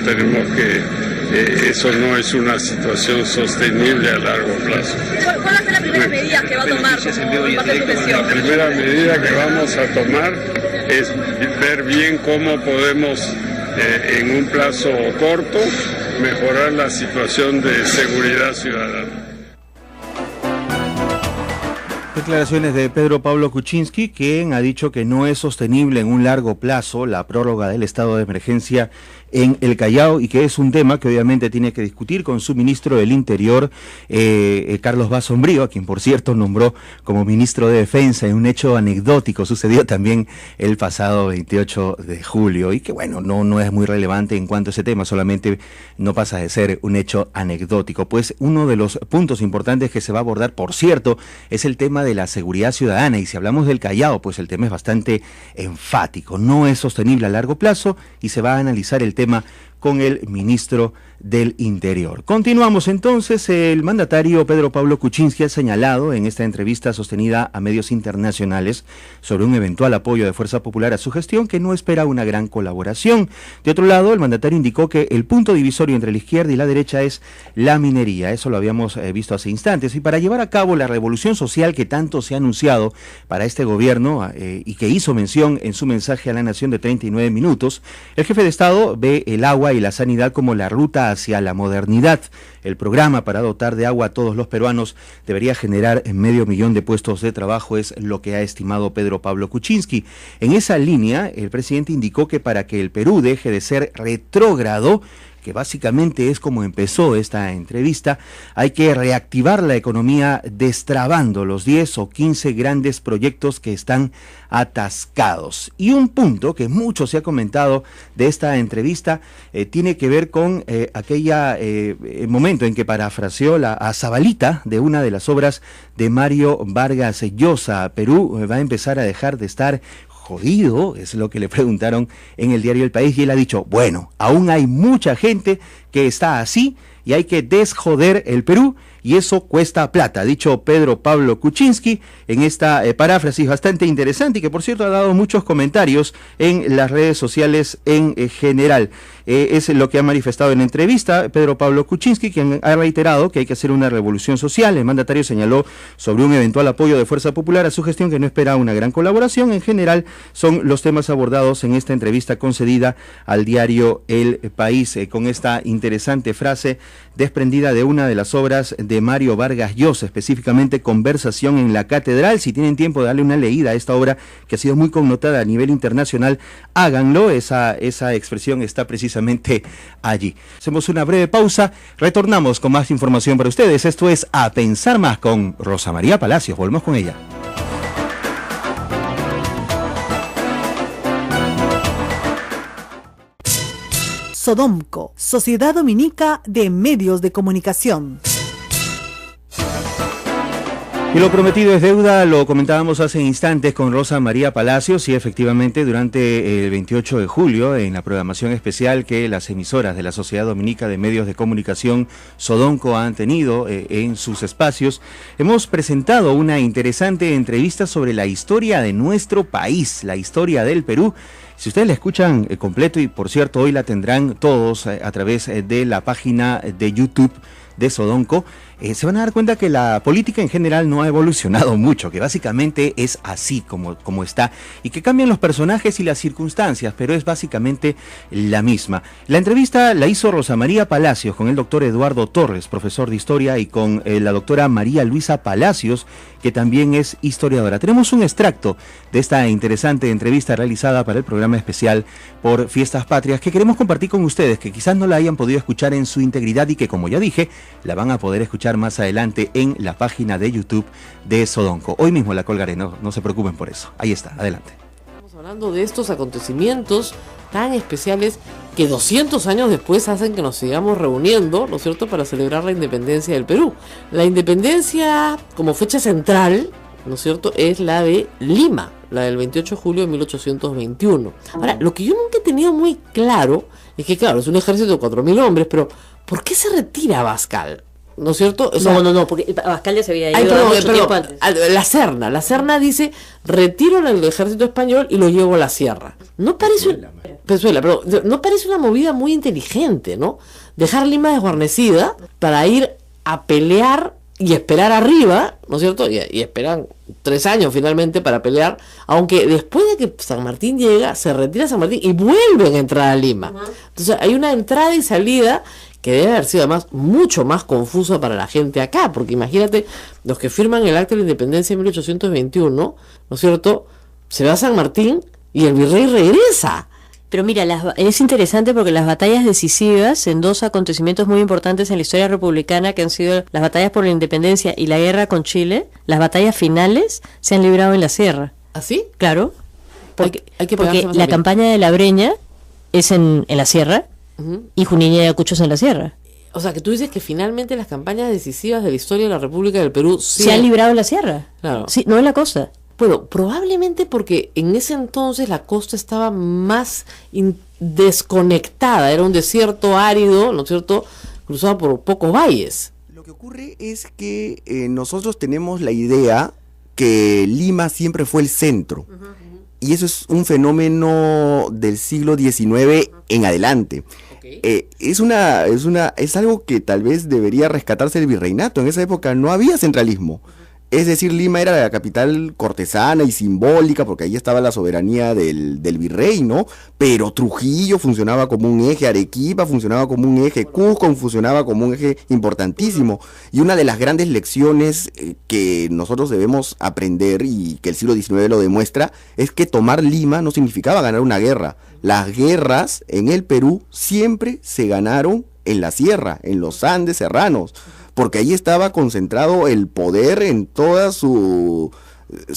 eso no es una situación sostenible a largo plazo. ¿Cuál va a ser la primera medida que va a tomar? La primera medida que vamos a tomar es ver bien cómo podemos, en un plazo corto, mejorar la situación de seguridad ciudadana. Declaraciones de Pedro Pablo Kuczynski, quien ha dicho que no es sostenible en un largo plazo la prórroga del estado de emergencia en el Callao y que es un tema que obviamente tiene que discutir con su ministro del Interior, Carlos Vaz Sombrío, a quien por cierto nombró como ministro de Defensa en un hecho anecdótico, sucedió también el pasado 28 de julio y que bueno, no es muy relevante en cuanto a ese tema, solamente no pasa de ser un hecho anecdótico. Pues uno de los puntos importantes que se va a abordar, por cierto, es el tema de la seguridad ciudadana y si hablamos del Callao, pues el tema es bastante enfático, no es sostenible a largo plazo y se va a analizar el tema con el ministro del Interior. Continuamos entonces. El mandatario Pedro Pablo Kuczynski ha señalado en esta entrevista sostenida a medios internacionales sobre un eventual apoyo de Fuerza Popular a su gestión que no espera una gran colaboración. De otro lado, el mandatario indicó que el punto divisorio entre la izquierda y la derecha es la minería. Eso lo habíamos visto hace instantes. Y para llevar a cabo la revolución social que tanto se ha anunciado para este gobierno y que hizo mención en su mensaje a la nación de 39 minutos, el jefe de Estado ve el agua y la sanidad como la ruta hacia la modernidad. El programa para dotar de agua a todos los peruanos debería generar 500.000 de puestos de trabajo, es lo que ha estimado Pedro Pablo Kuczynski. En esa línea, el presidente indicó que para que el Perú deje de ser retrógrado, que básicamente es como empezó esta entrevista, hay que reactivar la economía destrabando los 10 o 15 grandes proyectos que están atascados. Y un punto que mucho se ha comentado de esta entrevista tiene que ver con el momento en que parafraseó a Zabalita de una de las obras de Mario Vargas Llosa. Perú va a empezar a dejar de estar jodido, es lo que le preguntaron en el diario El País, y él ha dicho, bueno, aún hay mucha gente que está así y hay que desjoder el Perú y eso cuesta plata, ha dicho Pedro Pablo Kuczynski en esta paráfrasis bastante interesante y que por cierto ha dado muchos comentarios en las redes sociales en general. Es lo que ha manifestado en entrevista Pedro Pablo Kuczynski, quien ha reiterado que hay que hacer una revolución social. El mandatario señaló sobre un eventual apoyo de Fuerza Popular a su gestión que no espera una gran colaboración. En general son los temas abordados en esta entrevista concedida al diario El País, con esta interesante frase desprendida de una de las obras de Mario Vargas Llosa, específicamente Conversación en la Catedral. Si tienen tiempo de darle una leída a esta obra que ha sido muy connotada a nivel internacional, háganlo. Esa expresión está precisamente allí. Hacemos una breve pausa, retornamos con más información para ustedes. Esto es A Pensar Más con Rosa María Palacios. Volvemos con ella. Sodomco, Sociedad Dominica de Medios de Comunicación. Y lo prometido es deuda, lo comentábamos hace instantes con Rosa María Palacios y efectivamente durante el 28 de julio en la programación especial que las emisoras de la Sociedad Dominica de Medios de Comunicación Sodomco han tenido en sus espacios, hemos presentado una interesante entrevista sobre la historia de nuestro país, la historia del Perú. Si ustedes la escuchan completo, y por cierto hoy la tendrán todos a través de la página de YouTube de Sodomco, se van a dar cuenta que la política en general no ha evolucionado mucho, que básicamente es así como está, y que cambian los personajes y las circunstancias, pero es básicamente la misma. La entrevista la hizo Rosa María Palacios con el doctor Eduardo Torres, profesor de historia, y con la doctora María Luisa Palacios, que también es historiadora. Tenemos un extracto de esta interesante entrevista realizada para el programa especial por Fiestas Patrias, que queremos compartir con ustedes, que quizás no la hayan podido escuchar en su integridad y que, como ya dije, la van a poder escuchar más adelante en la página de YouTube de Sodomco. Hoy mismo la colgaré, no se preocupen por eso. Ahí está, adelante. Estamos hablando de estos acontecimientos tan especiales que 200 años después hacen que nos sigamos reuniendo, ¿no es cierto?, para celebrar la independencia del Perú. La independencia como fecha central, ¿no es cierto?, es la de Lima, la del 28 de julio de 1821. Ahora, lo que yo nunca he tenido muy claro es que, claro, es un ejército de 4.000 hombres, pero ¿por qué se retira Abascal? ¿No es cierto? O sea, no, porque Abascal ya se había ido mucho tiempo antes. La Serna dice, retiro el ejército español y lo llevo a la sierra. No parece Pezuela, pero no parece una movida muy inteligente, ¿no? Dejar Lima desguarnecida para ir a pelear y esperar arriba, ¿no es cierto? Y esperan 3 años finalmente para pelear, aunque después de que San Martín llega, se retira San Martín y vuelven a entrar a Lima. Entonces hay una entrada y salida que debe haber sido además mucho más confusa para la gente acá, porque imagínate, los que firman el acta de la independencia en 1821, ¿no es cierto?, se va a San Martín y el virrey regresa. Pero mira, es interesante porque las batallas decisivas en 2 acontecimientos muy importantes en la historia republicana, que han sido las batallas por la independencia y la guerra con Chile, las batallas finales se han librado en la sierra. ¿Ah, sí? Claro, porque más la campaña de la Breña es en la sierra, y Junín y Ayacucho es en la sierra. O sea, que tú dices que finalmente las campañas decisivas de la historia de la República del Perú se han librado en la sierra. Claro. Sí, no en la costa. Bueno, probablemente porque en ese entonces la costa estaba más desconectada, era un desierto árido, ¿no es cierto?, cruzado por pocos valles. Lo que ocurre es que nosotros tenemos la idea que Lima siempre fue el centro, y eso es un fenómeno del siglo XIX en adelante. Es algo que tal vez debería rescatarse del virreinato. En esa época no había centralismo. Es decir, Lima era la capital cortesana y simbólica, porque ahí estaba la soberanía del virrey, ¿no? Pero Trujillo funcionaba como un eje, Arequipa funcionaba como un eje, Cusco funcionaba como un eje importantísimo. Y una de las grandes lecciones que nosotros debemos aprender, y que el siglo XIX lo demuestra, es que tomar Lima no significaba ganar una guerra. Las guerras en el Perú siempre se ganaron en la sierra, en los Andes serranos, porque ahí estaba concentrado el poder en toda su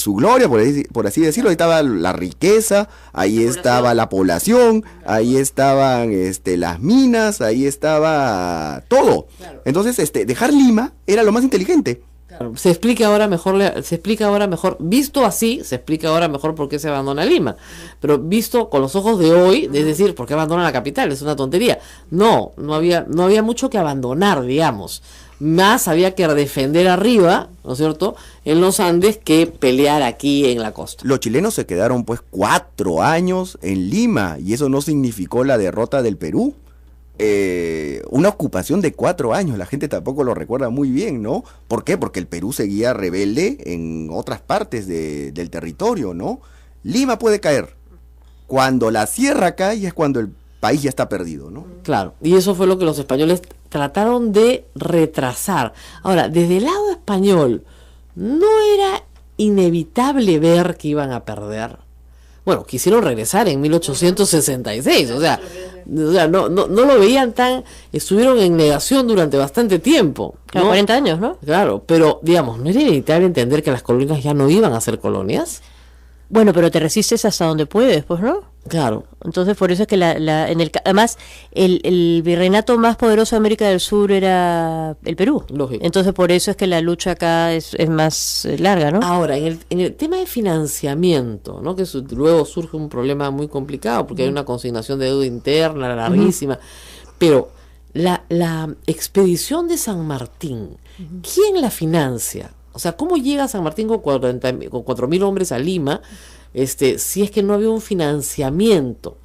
gloria, por así decirlo. Ahí estaba la riqueza, ahí estaba la población, ahí estaban las minas, ahí estaba todo. Entonces, dejar Lima era lo más inteligente. Claro, se explica ahora mejor, visto así, se explica ahora mejor por qué se abandona Lima, pero visto con los ojos de hoy, es decir, ¿por qué abandona la capital? Es una tontería. No había mucho que abandonar, digamos. más había que defender arriba, ¿no es cierto?, en los Andes que pelear aquí en la costa. Los chilenos se quedaron pues 4 años en Lima y eso no significó la derrota del Perú. Una ocupación de 4 años, la gente tampoco lo recuerda muy bien, ¿no? ¿Por qué? Porque el Perú seguía rebelde en otras partes del territorio, ¿no? Lima puede caer. Cuando la sierra cae es cuando el país ya está perdido, ¿no? Claro, y eso fue lo que los españoles trataron de retrasar. Ahora, desde el lado español, ¿no era inevitable ver que iban a perder? Bueno, quisieron regresar en 1866, o sea, no lo veían tan, estuvieron en negación durante bastante tiempo, ¿no? 40 años, ¿no? Claro, pero digamos, ¿no era inevitable entender que las colonias ya no iban a ser colonias? Bueno, pero te resistes hasta donde puedes, pues, ¿no? Claro. Entonces, por eso es que además, el virreinato más poderoso de América del Sur era el Perú. Lógico. Entonces, por eso es que la lucha acá es más larga, ¿no? Ahora, en el tema de financiamiento, ¿no?, que luego surge un problema muy complicado, porque hay una consignación de deuda interna larguísima, pero la expedición de San Martín, ¿quién la financia? O sea, ¿cómo llega San Martín con 4.000 hombres a Lima, si es que no había un financiamiento?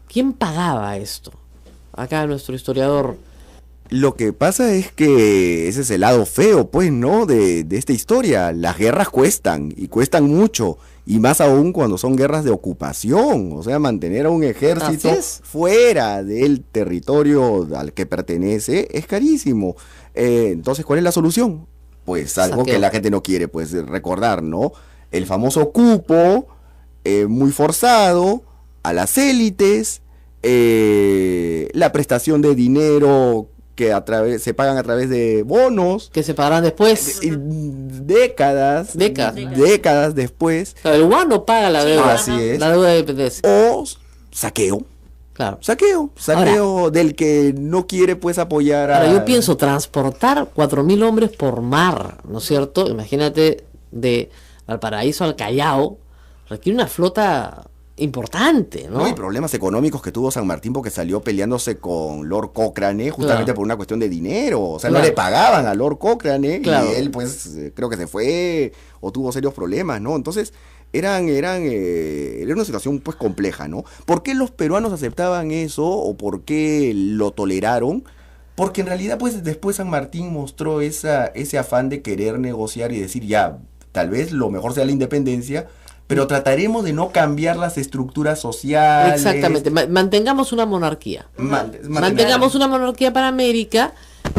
¿Quién pagaba esto? Acá nuestro historiador. Lo que pasa es que ese es el lado feo, pues, ¿no? De esta historia. Las guerras cuestan, y cuestan mucho, y más aún cuando son guerras de ocupación. O sea, mantener a un ejército fuera del territorio al que pertenece es carísimo. Entonces, ¿cuál es la solución? Pues algo que la gente no quiere pues recordar, ¿no? El famoso cupo, muy forzado, a las élites, la prestación de dinero que se pagan a través de bonos. Que se pagarán después. Décadas después. Claro, el guano paga la deuda. Así es. La deuda de dependencia. O saqueo. Claro. Saqueo ahora, del que no quiere pues apoyar a... Ahora yo pienso, transportar 4.000 hombres por mar, ¿no es cierto? Imagínate, de Valparaíso al Callao, requiere una flota importante, ¿no? No, y problemas económicos que tuvo San Martín porque salió peleándose con Lord Cochrane justamente por una cuestión de dinero. O sea, no le pagaban a Lord Cochrane y él pues creo que se fue o tuvo serios problemas, ¿no? Entonces era una situación pues compleja, ¿no? ¿Por qué los peruanos aceptaban eso o por qué lo toleraron? Porque en realidad pues después San Martín mostró ese afán de querer negociar y decir ya, tal vez lo mejor sea la independencia, pero trataremos de no cambiar las estructuras sociales. Exactamente, mantengamos una monarquía. Mantengamos una monarquía para América,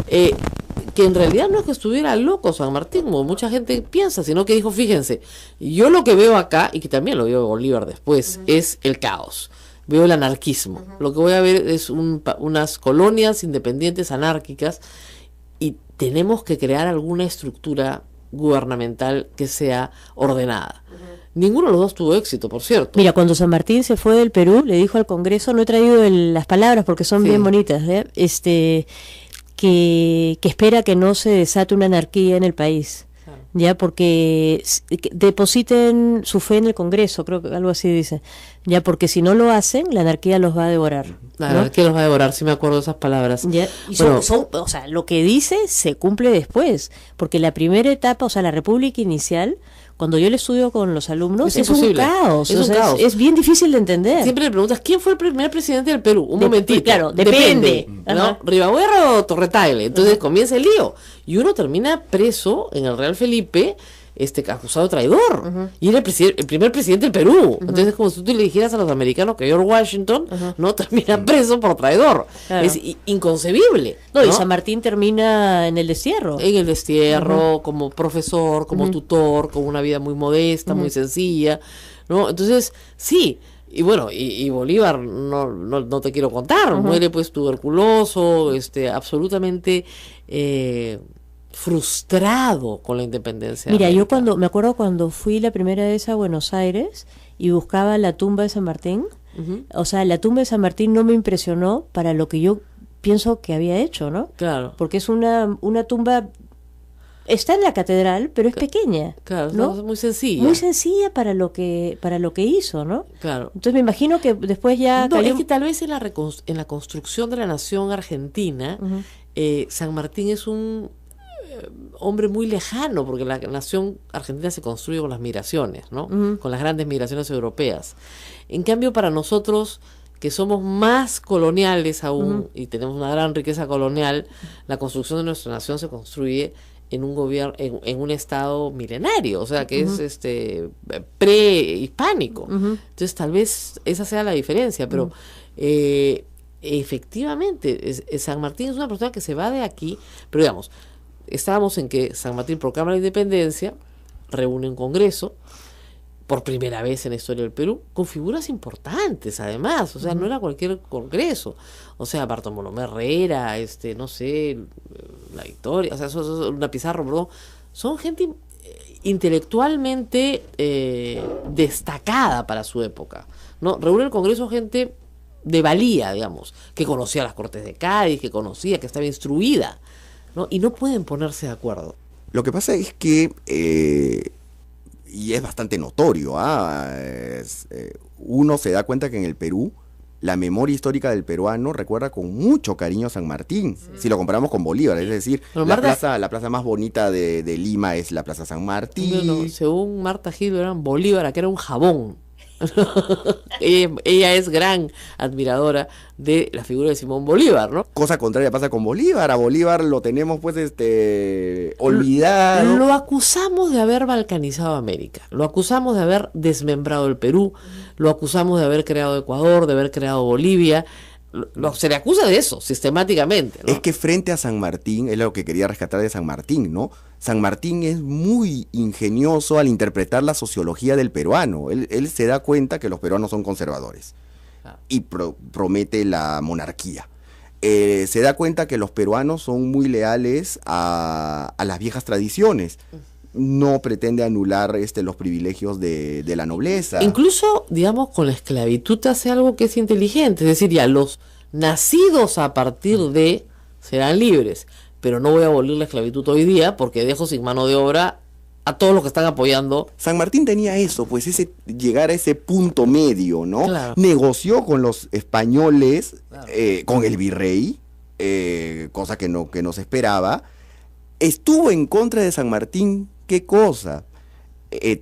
que en realidad no es que estuviera loco San Martín, como mucha gente piensa, sino que dijo, fíjense, yo lo que veo acá, y que también lo veo Bolívar después, es el caos. Veo el anarquismo. Lo que voy a ver es unas colonias independientes anárquicas y tenemos que crear alguna estructura gubernamental que sea ordenada. Ninguno de los dos tuvo éxito, por cierto. Mira, cuando San Martín se fue del Perú, le dijo al Congreso, no he traído las palabras porque son bien bonitas, que espera que no se desate una anarquía en el país. Ya, porque depositen su fe en el Congreso, creo que algo así dice. Ya, porque si no lo hacen, la anarquía los va a devorar. La anarquía los va a devorar, sí me acuerdo de esas palabras. Ya, y o sea, lo que dice se cumple después, porque la primera etapa, o sea, la república inicial, cuando yo le estudio con los alumnos, es un caos. Es bien difícil de entender. Siempre le preguntas, ¿quién fue el primer presidente del Perú? Un momentito. Claro, depende. ¿No? ¿Rivadavia o Torretagle? Entonces comienza el lío. Y uno termina preso en el Real Felipe, acusado de traidor. Y era el primer presidente del Perú. Entonces es como si tú le dijeras a los americanos que George Washington no termina preso por traidor. Claro. Es inconcebible. No, y San Martín termina en el destierro. En el destierro, como profesor, como tutor, con una vida muy modesta, muy sencilla, ¿no? Entonces, sí. Y bueno, y Bolívar, no te quiero contar, muere pues tuberculoso, absolutamente frustrado con la independencia. Mira, yo me acuerdo cuando fui la primera vez a Buenos Aires y buscaba la tumba de San Martín, o sea, la tumba de San Martín no me impresionó para lo que yo pienso que había hecho, ¿no? Claro. Porque es una tumba, está en la catedral, pero es pequeña. Claro, ¿no? Es muy sencilla. Muy sencilla para lo que hizo, ¿no? Claro. Entonces me imagino que después ya No, es que tal vez en la construcción de la nación argentina, San Martín es hombre muy lejano, porque la nación argentina se construye con las migraciones, ¿no? Con las grandes migraciones europeas. En cambio, para nosotros, que somos más coloniales aún, y tenemos una gran riqueza colonial, la construcción de nuestra nación se construye en un gobierno, en un estado milenario, o sea, que es prehispánico. Entonces, tal vez esa sea la diferencia, pero efectivamente, San Martín es una persona que se va de aquí, pero digamos, estábamos en que San Martín proclama la independencia, reúne un congreso, por primera vez en la historia del Perú, con figuras importantes además, o sea, no era cualquier congreso, o sea, Bartolomé Herrera, no sé, La Victoria, o sea, una Pizarro, perdón, son gente intelectualmente destacada para su época, ¿no? Reúne el congreso gente de valía, digamos, que conocía las Cortes de Cádiz, que estaba instruida, ¿no? Y no pueden ponerse de acuerdo. Lo que pasa es que y es bastante notorio, uno se da cuenta que en el Perú la memoria histórica del peruano recuerda con mucho cariño a San Martín, si lo comparamos con Bolívar, es decir, la plaza más bonita de Lima es la Plaza San Martín. No, según Marta Gil, Bolívar, que era un jabón. ella es gran admiradora de la figura de Simón Bolívar, ¿no? Cosa contraria pasa con Bolívar. A Bolívar lo tenemos pues olvidado. Lo acusamos de haber balcanizado América, lo acusamos de haber desmembrado el Perú, lo acusamos de haber creado Ecuador, de haber creado Bolivia. Se le acusa de eso sistemáticamente, ¿no? Es que frente a San Martín, es lo que quería rescatar de San Martín, ¿no? San Martín es muy ingenioso al interpretar la sociología del peruano. Él se da cuenta que los peruanos son conservadores y promete la monarquía. Se da cuenta que los peruanos son muy leales a las viejas tradiciones. No pretende anular los privilegios de la nobleza. Incluso, digamos, con la esclavitud hace algo que es inteligente, es decir, ya los nacidos a partir de serán libres, pero no voy a abolir la esclavitud hoy día porque dejo sin mano de obra a todos los que están apoyando. San Martín tenía eso, pues llegar a ese punto medio, ¿no? Claro. Negoció con los españoles, claro, con el virrey, cosa que no se esperaba. Estuvo en contra de San Martín. ¿Qué cosa?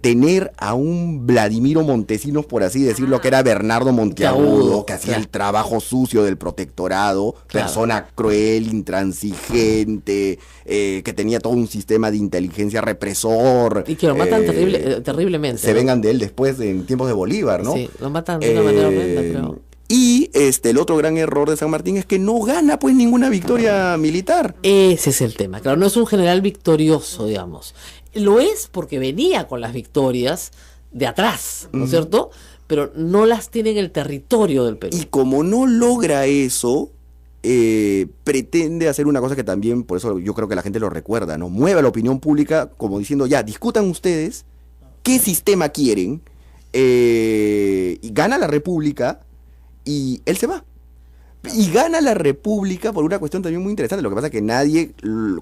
Tener a un Vladimiro Montesinos, por así decirlo, que era Bernardo Monteagudo, que hacía el trabajo sucio del protectorado, claro, persona cruel, intransigente, que tenía todo un sistema de inteligencia represor. Y que lo matan terriblemente. Se vengan de él después en tiempos de Bolívar, ¿no? Sí, lo matan de una manera horrenda, creo. Y el otro gran error de San Martín es que no gana pues ninguna victoria militar. Ese es el tema, claro, no es un general victorioso, digamos. Lo es porque venía con las victorias de atrás, ¿no es cierto? Pero no las tiene en el territorio del Perú. Y como no logra eso, pretende hacer una cosa que también, por eso yo creo que la gente lo recuerda, ¿no? Mueve a la opinión pública como diciendo, ya, discutan ustedes qué sistema quieren, y gana la República y él se va. Y gana la República por una cuestión también muy interesante. Lo que pasa es que nadie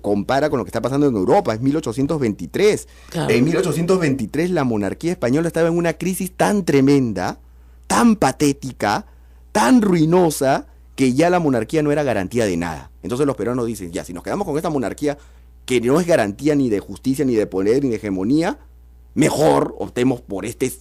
compara con lo que está pasando en Europa. Es 1823. Claro. En 1823 la monarquía española estaba en una crisis tan tremenda, tan patética, tan ruinosa, que ya la monarquía no era garantía de nada. Entonces los peruanos dicen, ya, si nos quedamos con esta monarquía que no es garantía ni de justicia, ni de poder, ni de hegemonía, mejor optemos por este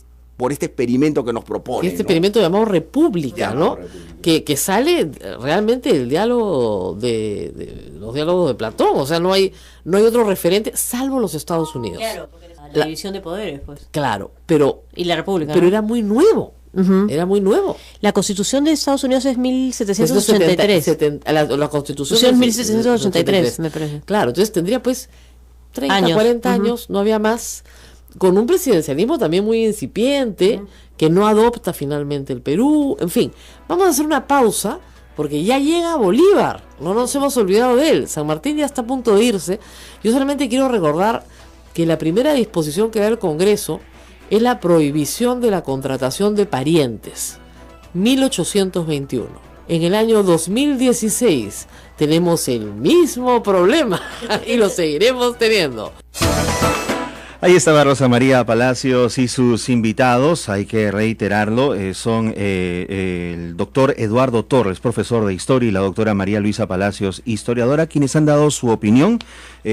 experimento que nos propone. Experimento llamado República, ¿no? Que sale realmente del diálogo de los diálogos de Platón. O sea, no hay otro referente salvo los Estados Unidos. Claro, porque la división de poderes, pues. Claro, pero... Y la República. Pero era muy nuevo. Era muy nuevo. La Constitución de Estados Unidos es 1783. La Constitución es 1783, me parece. Claro, entonces tendría pues 30, 40 años, no había más... Con un presidencialismo también muy incipiente, que no adopta finalmente el Perú. En fin, vamos a hacer una pausa, porque ya llega Bolívar, no nos hemos olvidado de él. San Martín ya está a punto de irse. Yo solamente quiero recordar que la primera disposición que da el Congreso es la prohibición de la contratación de parientes, 1821. En el año 2016 tenemos el mismo problema y lo seguiremos teniendo. Ahí estaba Rosa María Palacios y sus invitados, hay que reiterarlo, son el doctor Eduardo Torres, profesor de Historia, y la doctora María Luisa Palacios, historiadora, quienes han dado su opinión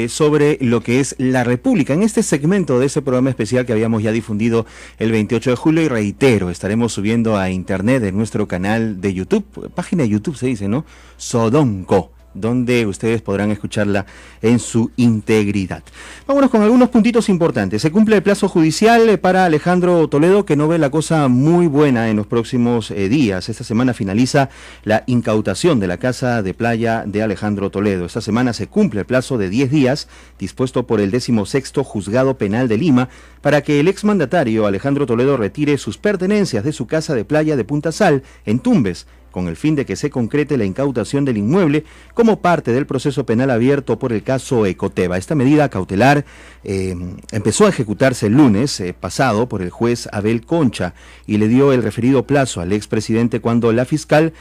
sobre lo que es la República en este segmento de ese programa especial que habíamos ya difundido el 28 de julio, y reitero, estaremos subiendo a internet en nuestro canal de YouTube, página de YouTube se dice, ¿no? Sodonco, donde ustedes podrán escucharla en su integridad. Vámonos con algunos puntitos importantes. Se cumple el plazo judicial para Alejandro Toledo, que no ve la cosa muy buena en los próximos días. Esta semana finaliza la incautación de la casa de playa de Alejandro Toledo. Esta semana se cumple el plazo de 10 días dispuesto por el 16º Juzgado Penal de Lima para que el exmandatario Alejandro Toledo retire sus pertenencias de su casa de playa de Punta Sal, en Tumbes, con el fin de que se concrete la incautación del inmueble como parte del proceso penal abierto por el caso Ecoteva. Esta medida cautelar empezó a ejecutarse el lunes pasado por el juez Abel Concha y le dio el referido plazo al expresidente cuando la fiscal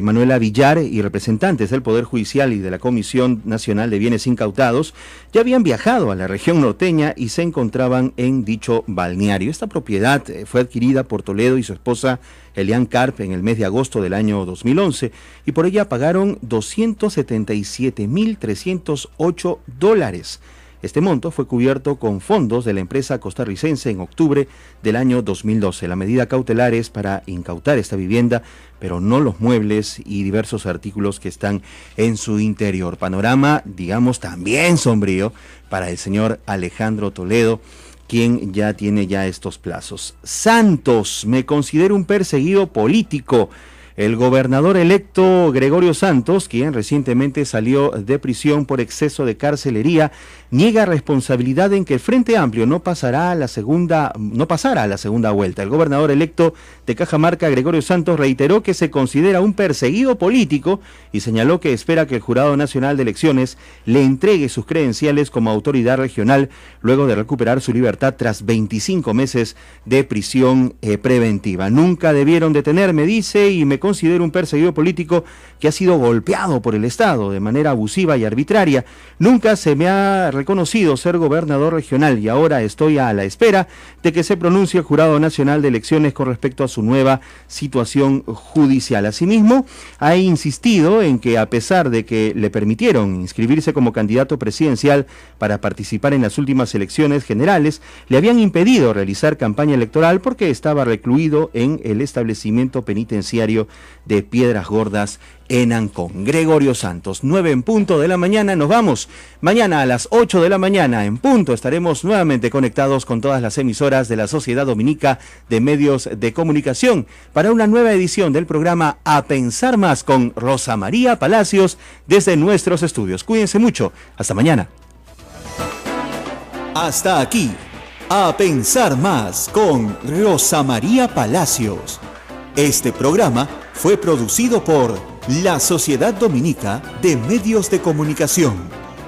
Manuela Villar y representantes del Poder Judicial y de la Comisión Nacional de Bienes Incautados ya habían viajado a la región norteña y se encontraban en dicho balneario. Esta propiedad fue adquirida por Toledo y su esposa Elian Karp en el mes de agosto del año 2011 y por ella pagaron $277,308. Este monto fue cubierto con fondos de la empresa costarricense en octubre del año 2012. La medida cautelar es para incautar esta vivienda, pero no los muebles y diversos artículos que están en su interior. Panorama, digamos, también sombrío para el señor Alejandro Toledo, quien ya tiene estos plazos. Santos, me considero un perseguido político. El gobernador electo Gregorio Santos, quien recientemente salió de prisión por exceso de carcelería, niega responsabilidad en que el Frente Amplio no pasara a la segunda vuelta. El gobernador electo de Cajamarca, Gregorio Santos, reiteró que se considera un perseguido político y señaló que espera que el Jurado Nacional de Elecciones le entregue sus credenciales como autoridad regional luego de recuperar su libertad tras 25 meses de prisión preventiva. Nunca debieron detenerme, dice, y me considero un perseguido político que ha sido golpeado por el Estado de manera abusiva y arbitraria. Nunca se me ha reconocido ser gobernador regional y ahora estoy a la espera de que se pronuncie el Jurado Nacional de Elecciones con respecto a su nueva situación judicial. Asimismo, ha insistido en que a pesar de que le permitieron inscribirse como candidato presidencial para participar en las últimas elecciones generales, le habían impedido realizar campaña electoral porque estaba recluido en el establecimiento penitenciario de Piedras Gordas en Ancón. Gregorio Santos, 9:00 a.m, nos vamos. Mañana a las 8 de la mañana en punto estaremos nuevamente conectados con todas las emisoras de la Sociedad Dominica de Medios de Comunicación para una nueva edición del programa A Pensar Más con Rosa María Palacios desde nuestros estudios. Cuídense mucho. Hasta mañana. Hasta aquí, A Pensar Más con Rosa María Palacios. Este programa fue producido por la Sociedad Dominica de Medios de Comunicación,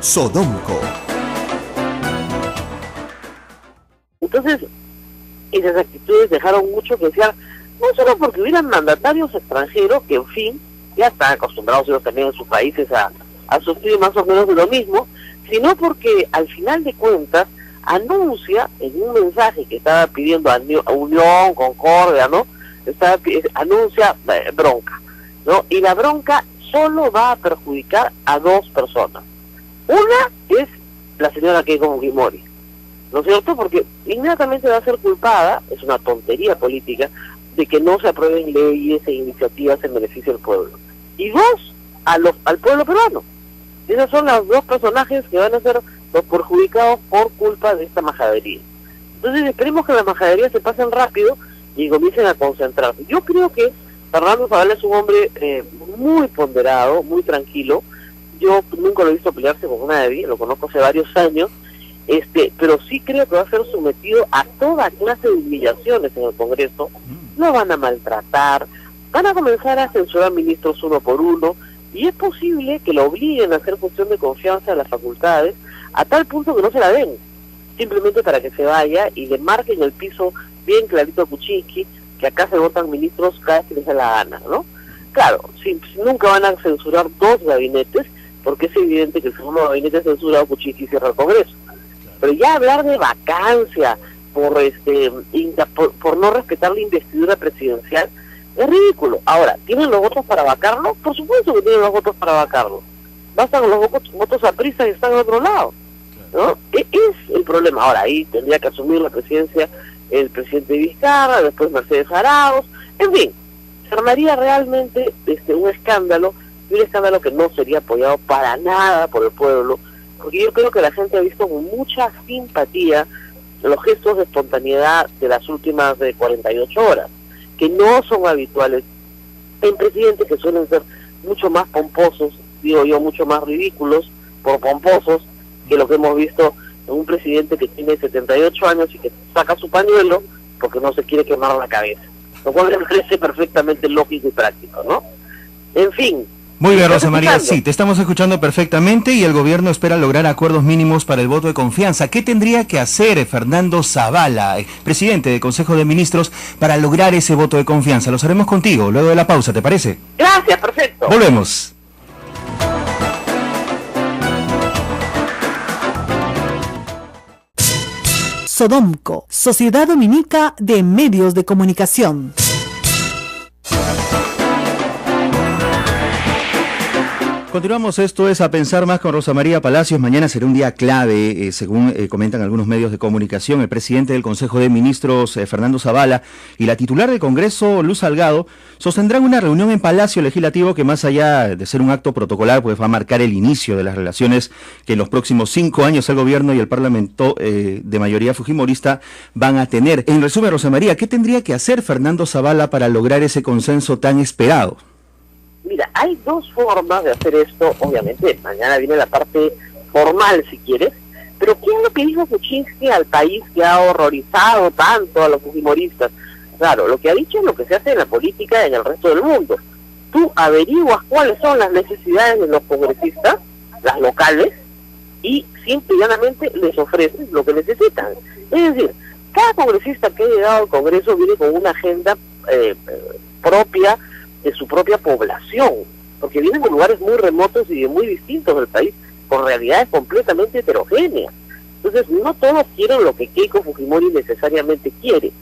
Sodonco. Entonces, esas actitudes dejaron mucho que desear, no solo porque hubieran mandatarios extranjeros que, en fin, ya están acostumbrados ellos también en sus países a sufrir más o menos de lo mismo, sino porque al final de cuentas anuncia en un mensaje que estaba pidiendo a Unión, Concordia, ¿no? Anuncia bronca, ¿no? Y la bronca solo va a perjudicar a dos personas. Una es la señora Keiko Fujimori, ¿no es cierto? Porque inmediatamente va a ser culpada, es una tontería política, de que no se aprueben leyes e iniciativas en beneficio del pueblo. Y dos, al pueblo peruano. Esos son los dos personajes que van a ser los perjudicados por culpa de esta majadería. Entonces esperemos que las majaderías se pasen rápido y comiencen a concentrarse. Yo creo que Fernando Zavala es un hombre muy ponderado, muy tranquilo. Yo nunca lo he visto pelearse con nadie, lo conozco hace varios años, pero sí creo que va a ser sometido a toda clase de humillaciones en el Congreso. Lo van a maltratar, van a comenzar a censurar ministros uno por uno, y es posible que lo obliguen a hacer función de confianza a las facultades, a tal punto que no se la den, simplemente para que se vaya y le marquen el piso bien clarito a Kuczynski, que acá se votan ministros cada vez que les da la gana, ¿no? Claro, nunca van a censurar dos gabinetes, porque es evidente que el segundo gabinete censurado, Kuczynski cierra el Congreso. Pero ya hablar de vacancia por no respetar la investidura presidencial es ridículo. Ahora, ¿tienen los votos para vacarlo? Por supuesto que tienen los votos para vacarlo. Bastan los votos a prisa y están al otro lado, ¿no? Es el problema. Ahora, ahí tendría que asumir la presidencia el presidente Vizcarra, después Mercedes Arauz, en fin, se armaría realmente un escándalo, y un escándalo que no sería apoyado para nada por el pueblo, porque yo creo que la gente ha visto con mucha simpatía los gestos de espontaneidad de las últimas 48 horas, que no son habituales en presidentes, que suelen ser mucho más pomposos, digo yo, mucho más ridículos por pomposos que lo que hemos visto en un presidente que tiene 78 años y que saca su pañuelo porque no se quiere quemar la cabeza, lo cual me parece perfectamente lógico y práctico, ¿no? En fin. Muy bien, Rosa María, sí, te estamos escuchando perfectamente y el gobierno espera lograr acuerdos mínimos para el voto de confianza. ¿Qué tendría que hacer Fernando Zavala, presidente del Consejo de Ministros, para lograr ese voto de confianza? Lo haremos contigo luego de la pausa, ¿te parece? Gracias, perfecto. Volvemos. Sodomco, Sociedad Dominica de Medios de Comunicación. Continuamos, esto es A Pensar Más con Rosa María Palacios. Mañana será un día clave, según comentan algunos medios de comunicación. El presidente del Consejo de Ministros, Fernando Zavala, y la titular del Congreso, Luz Salgado, sostendrán una reunión en Palacio Legislativo que, más allá de ser un acto protocolar, pues va a marcar el inicio de las relaciones que en los próximos 5 años el gobierno y el Parlamento de mayoría fujimorista van a tener. En resumen, Rosa María, ¿qué tendría que hacer Fernando Zavala para lograr ese consenso tan esperado? Mira, hay dos formas de hacer esto, obviamente, mañana viene la parte formal si quieres, pero ¿qué es lo que dijo Kuczynski al país que ha horrorizado tanto a los fujimoristas? Claro, lo que ha dicho es lo que se hace en la política en el resto del mundo. Tú averiguas cuáles son las necesidades de los congresistas, las locales, y simple y llanamente les ofreces lo que necesitan. Es decir, cada congresista que ha llegado al Congreso viene con una agenda propia, de su propia población, porque vienen de lugares muy remotos y de muy distintos del país, con realidades completamente heterogéneas. Entonces, no todos quieren lo que Keiko Fujimori necesariamente quiere,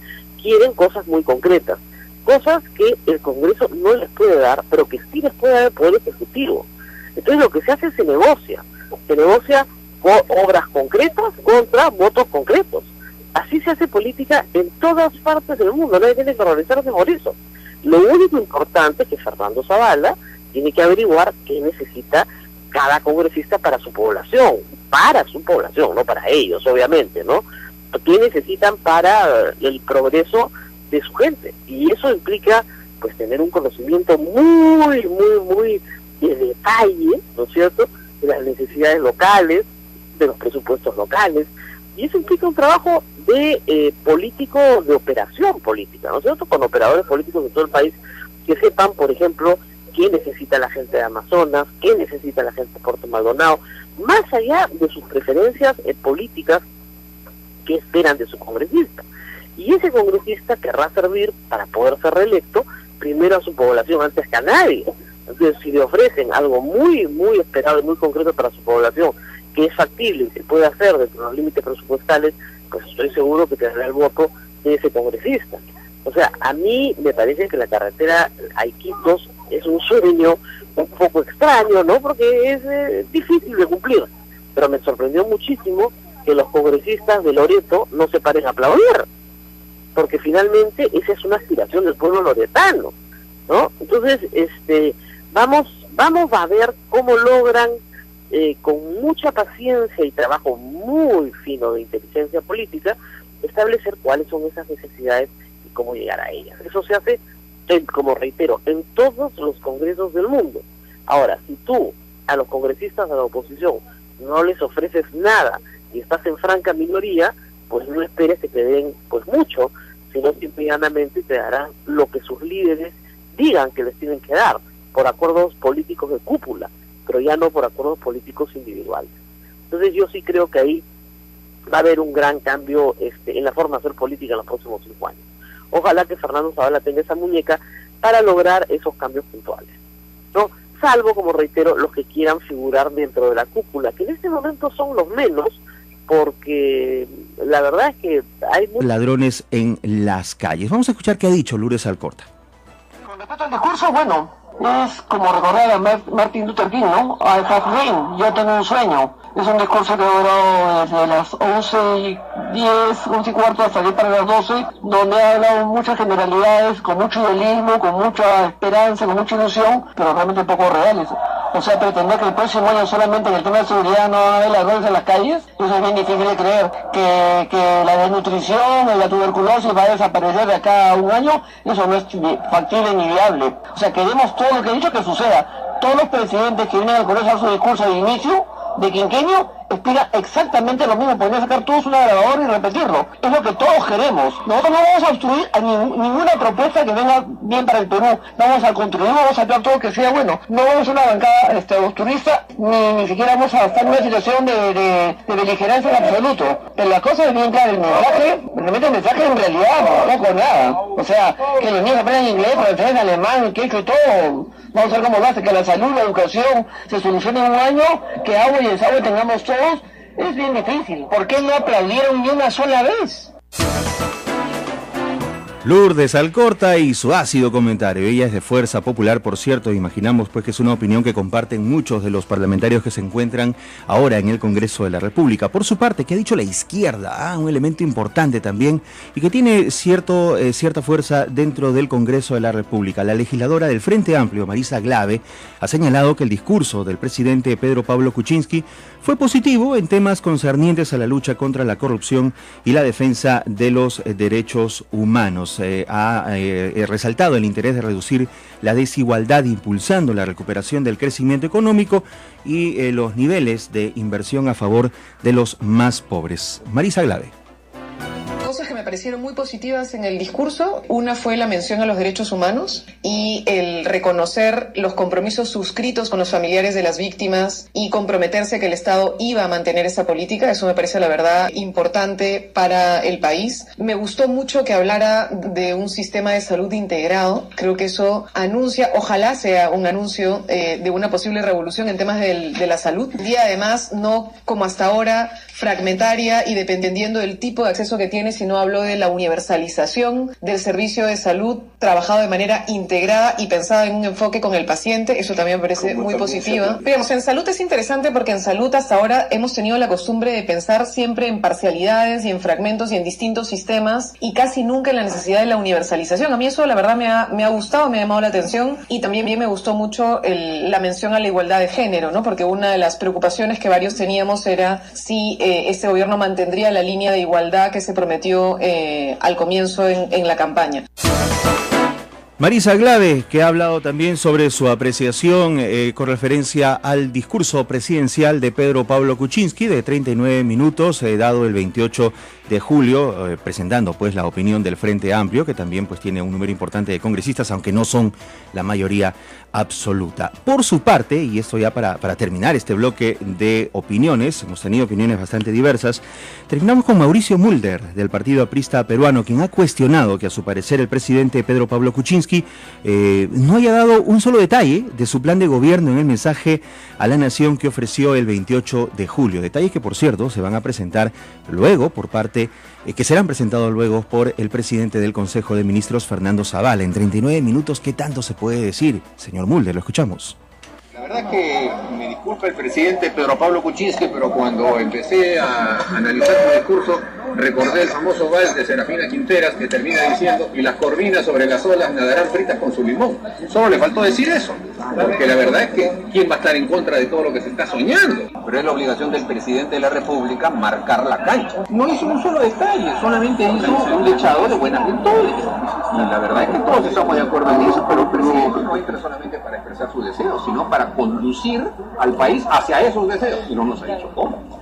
quieren cosas muy concretas, cosas que el Congreso no les puede dar, pero que sí les puede dar el Poder Ejecutivo. Entonces, lo que se hace se negocia con obras concretas contra votos concretos. Así se hace política en todas partes del mundo, nadie tiene que horrorizarse por eso. Lo único importante es que Fernando Zavala tiene que averiguar qué necesita cada congresista para su población, no para ellos, obviamente, ¿no? ¿Qué necesitan para el progreso de su gente? Y eso implica, pues, tener un conocimiento muy de detalle, ¿no es cierto?, de las necesidades locales, de los presupuestos locales, y eso implica un trabajo de político, de operación política, ¿no es cierto?, con operadores políticos de todo el país que sepan, por ejemplo, qué necesita la gente de Amazonas, qué necesita la gente de Puerto Maldonado, más allá de sus preferencias políticas que esperan de su congresista. Y ese congresista querrá servir para poder ser reelecto primero a su población antes que a nadie. Entonces, si le ofrecen algo muy esperado y muy concreto para su población, que es factible y se puede hacer dentro de los límites presupuestales, pues estoy seguro que tendrá el voto de ese congresista. O sea, a mí me parece que la carretera a Iquitos es un sueño un poco extraño, ¿no? Porque es difícil de cumplir. Pero me sorprendió muchísimo que los congresistas de Loreto no se paren a aplaudir, porque finalmente esa es una aspiración del pueblo loretano, ¿no? Entonces, vamos a ver cómo logran con mucha paciencia y trabajo muy fino de inteligencia política, establecer cuáles son esas necesidades y cómo llegar a ellas. Eso se hace, como reitero, en todos los congresos del mundo. Ahora, si tú a los congresistas de la oposición no les ofreces nada y estás en franca minoría, pues no esperes que te den pues mucho, sino simplemente te darán lo que sus líderes digan que les tienen que dar, por acuerdos políticos de cúpula, pero ya no por acuerdos políticos individuales. Entonces yo sí creo que ahí va a haber un gran cambio en la forma de hacer política en los próximos 5 años. Ojalá que Fernando Zavala tenga esa muñeca para lograr esos cambios puntuales, ¿no? Salvo, como reitero, los que quieran figurar dentro de la cúpula, que en este momento son los menos, porque la verdad es que hay muchos ladrones en las calles. Vamos a escuchar qué ha dicho Lourdes Alcorta. Con respecto al discurso, bueno, es como recordar a Martin Luther King, ¿no? I have dream, yo tengo un sueño. Es un discurso que duró desde las 11:10, 11:15 hasta 10 para las 12, donde ha hablado muchas generalidades, con mucho idealismo, con mucha esperanza, con mucha ilusión, pero realmente poco reales. O sea, pretender que el próximo año solamente en el tema de seguridad no va a haber ladrones en las calles, eso es bien difícil de creer. Que la desnutrición y la tuberculosis va a desaparecer de acá a un año, eso no es factible ni viable. O sea, queremos todo lo que he dicho que suceda. Todos los presidentes que vienen al Congreso a dar su discurso de inicio, de quinquenio, explica exactamente lo mismo. Podemos sacar todos una grabadora y repetirlo. Es lo que todos queremos. Nosotros no vamos a obstruir a ninguna propuesta que venga bien para el Perú. Vamos a contribuir, vamos a hacer todo que sea bueno. No vamos a una bancada obstruista, ni siquiera vamos a estar en una situación de beligerancia en absoluto. Pero la cosa es bien clara, el mensaje, realmente el mensaje en realidad no con nada. O sea, que los niños aprendan inglés, francés, alemán, quechua y todo. Vamos a ver cómo lo hace, que la salud, la educación se solucione en un año, que agua y desagüe tengamos todos. Es bien difícil. ¿Por qué no aplaudieron ni una sola vez? Lourdes Alcorta y su ácido comentario. Ella es de Fuerza Popular, por cierto. Imaginamos pues que es una opinión que comparten muchos de los parlamentarios que se encuentran ahora en el Congreso de la República. Por su parte, ¿qué ha dicho la izquierda? Un elemento importante también y que tiene cierta fuerza dentro del Congreso de la República. La legisladora del Frente Amplio, Marisa Glave, ha señalado que el discurso del presidente Pedro Pablo Kuczynski fue positivo en temas concernientes a la lucha contra la corrupción y la defensa de los derechos humanos. Ha resaltado el interés de reducir la desigualdad, impulsando la recuperación del crecimiento económico y los niveles de inversión a favor de los más pobres. Marisa Glave. Cosas que me parecieron muy positivas en el discurso. Una fue la mención a los derechos humanos y el reconocer los compromisos suscritos con los familiares de las víctimas y comprometerse que el Estado iba a mantener esa política. Eso me parece la verdad importante para el país. Me gustó mucho que hablara de un sistema de salud integrado. Creo que eso anuncia, ojalá sea un anuncio de una posible revolución en temas de la salud. Y además no como hasta ahora fragmentaria y dependiendo del tipo de acceso que tiene, sino habló de la universalización del servicio de salud trabajado de manera integrada y pensada en un enfoque con el paciente. Eso también me parece muy positiva. Digamos, en salud es interesante porque en salud hasta ahora hemos tenido la costumbre de pensar siempre en parcialidades y en fragmentos y en distintos sistemas y casi nunca en la necesidad de la universalización. A mí eso la verdad me ha gustado, me ha llamado la atención y también me gustó mucho la mención a la igualdad de género, ¿no? Porque una de las preocupaciones que varios teníamos era si este gobierno mantendría la línea de igualdad que se prometió al comienzo en la campaña. Marisa Glave, que ha hablado también sobre su apreciación con referencia al discurso presidencial de Pedro Pablo Kuczynski de 39 minutos, dado el 28 de julio, presentando pues la opinión del Frente Amplio, que también pues tiene un número importante de congresistas, aunque no son la mayoría absoluta. Por su parte, y esto ya para terminar este bloque de opiniones, hemos tenido opiniones bastante diversas, terminamos con Mauricio Mulder, del Partido Aprista Peruano, quien ha cuestionado que a su parecer el presidente Pedro Pablo Kuczynski no haya dado un solo detalle de su plan de gobierno en el mensaje a la nación que ofreció el 28 de julio. Detalles que, por cierto, se van a presentar luego por parte que serán presentados luego por el presidente del Consejo de Ministros, Fernando Zavala. En 39 minutos, ¿qué tanto se puede decir? Señor Mulder, lo escuchamos. La verdad es que me disculpa el presidente Pedro Pablo Kuczynski, pero cuando empecé a analizar su discurso, recordé el famoso vals de Serafina Quinteras que termina diciendo: y las corvinas sobre las olas nadarán fritas con su limón. Solo le faltó decir eso, porque la verdad es que ¿quién va a estar en contra de todo lo que se está soñando? Pero es la obligación del presidente de la República marcar la cancha. No hizo un solo detalle, solamente hizo un dechado de buenas virtudes. Y la verdad es que todos estamos de acuerdo en eso, pero el presidente no entra solamente para expresar sus deseos, sino para conducir al país hacia esos deseos, y no nos ha dicho cómo.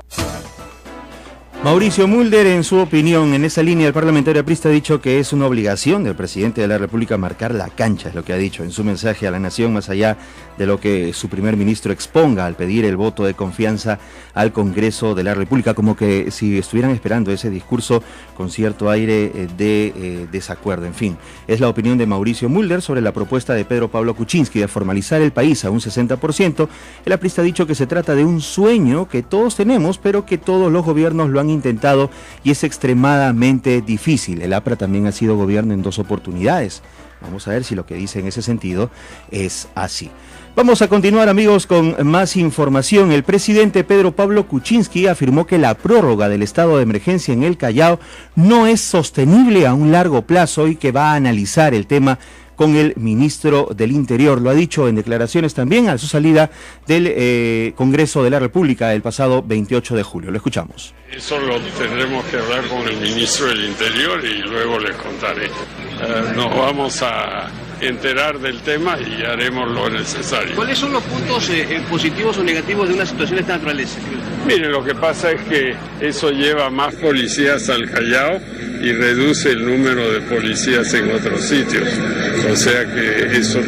Mauricio Mulder, en su opinión, en esa línea, el parlamentario aprista ha dicho que es una obligación del presidente de la República marcar la cancha, es lo que ha dicho en su mensaje a la nación, más allá de lo que su primer ministro exponga al pedir el voto de confianza al Congreso de la República, como que si estuvieran esperando ese discurso con cierto aire de desacuerdo. En fin, es la opinión de Mauricio Mulder sobre la propuesta de Pedro Pablo Kuczynski de formalizar el país a un 60%. El aprista ha dicho que se trata de un sueño que todos tenemos, pero que todos los gobiernos lo han intentado y es extremadamente difícil. El APRA también ha sido gobierno en 2 oportunidades. Vamos a ver si lo que dice en ese sentido es así. Vamos a continuar, amigos, con más información. El presidente Pedro Pablo Kuczynski afirmó que la prórroga del estado de emergencia en el Callao no es sostenible a un largo plazo y que va a analizar el tema con el ministro del Interior. Lo ha dicho en declaraciones también a su salida del Congreso de la República el pasado 28 de julio. Lo escuchamos. Eso lo tendremos que hablar con el ministro del Interior y luego les contaré. Nos vamos a enterar del tema y haremos lo necesario. ¿Cuáles son los puntos positivos o negativos de una situación de esta naturaleza? Mire, lo que pasa es que eso lleva más policías al Callao y reduce el número de policías en otros sitios. O sea que eso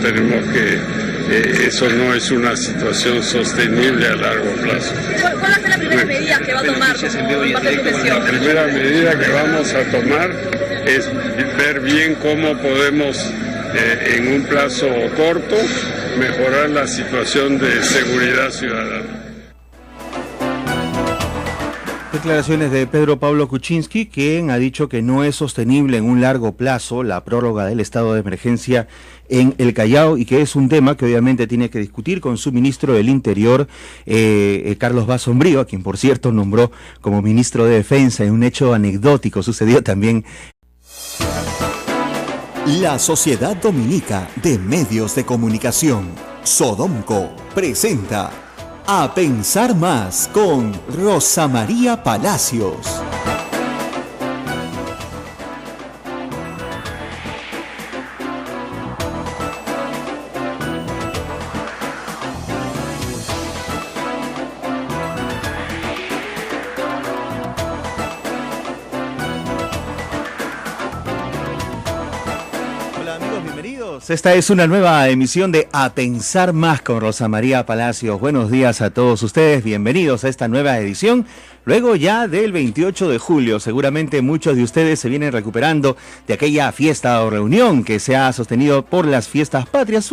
eso no es una situación sostenible a largo plazo. ¿Cuál va a ser la primera medida que va a tomar como parte de su gestión? La primera medida que vamos a tomar es ver bien cómo podemos, en un plazo corto, mejorar la situación de seguridad ciudadana. Declaraciones de Pedro Pablo Kuczynski, quien ha dicho que no es sostenible en un largo plazo la prórroga del estado de emergencia en el Callao y que es un tema que obviamente tiene que discutir con su ministro del Interior, Carlos Vaz Sombrío, a quien por cierto nombró como ministro de Defensa en un hecho anecdótico. Sucedió también. La Sociedad Dominica de Medios de Comunicación, Sodomco, presenta A Pensar Más con Rosa María Palacios. Esta es una nueva emisión de A Pensar Más con Rosa María Palacios. Buenos días a todos ustedes, bienvenidos a esta nueva edición. Luego ya del 28 de julio, seguramente muchos de ustedes se vienen recuperando de aquella fiesta o reunión que se ha sostenido por las fiestas patrias,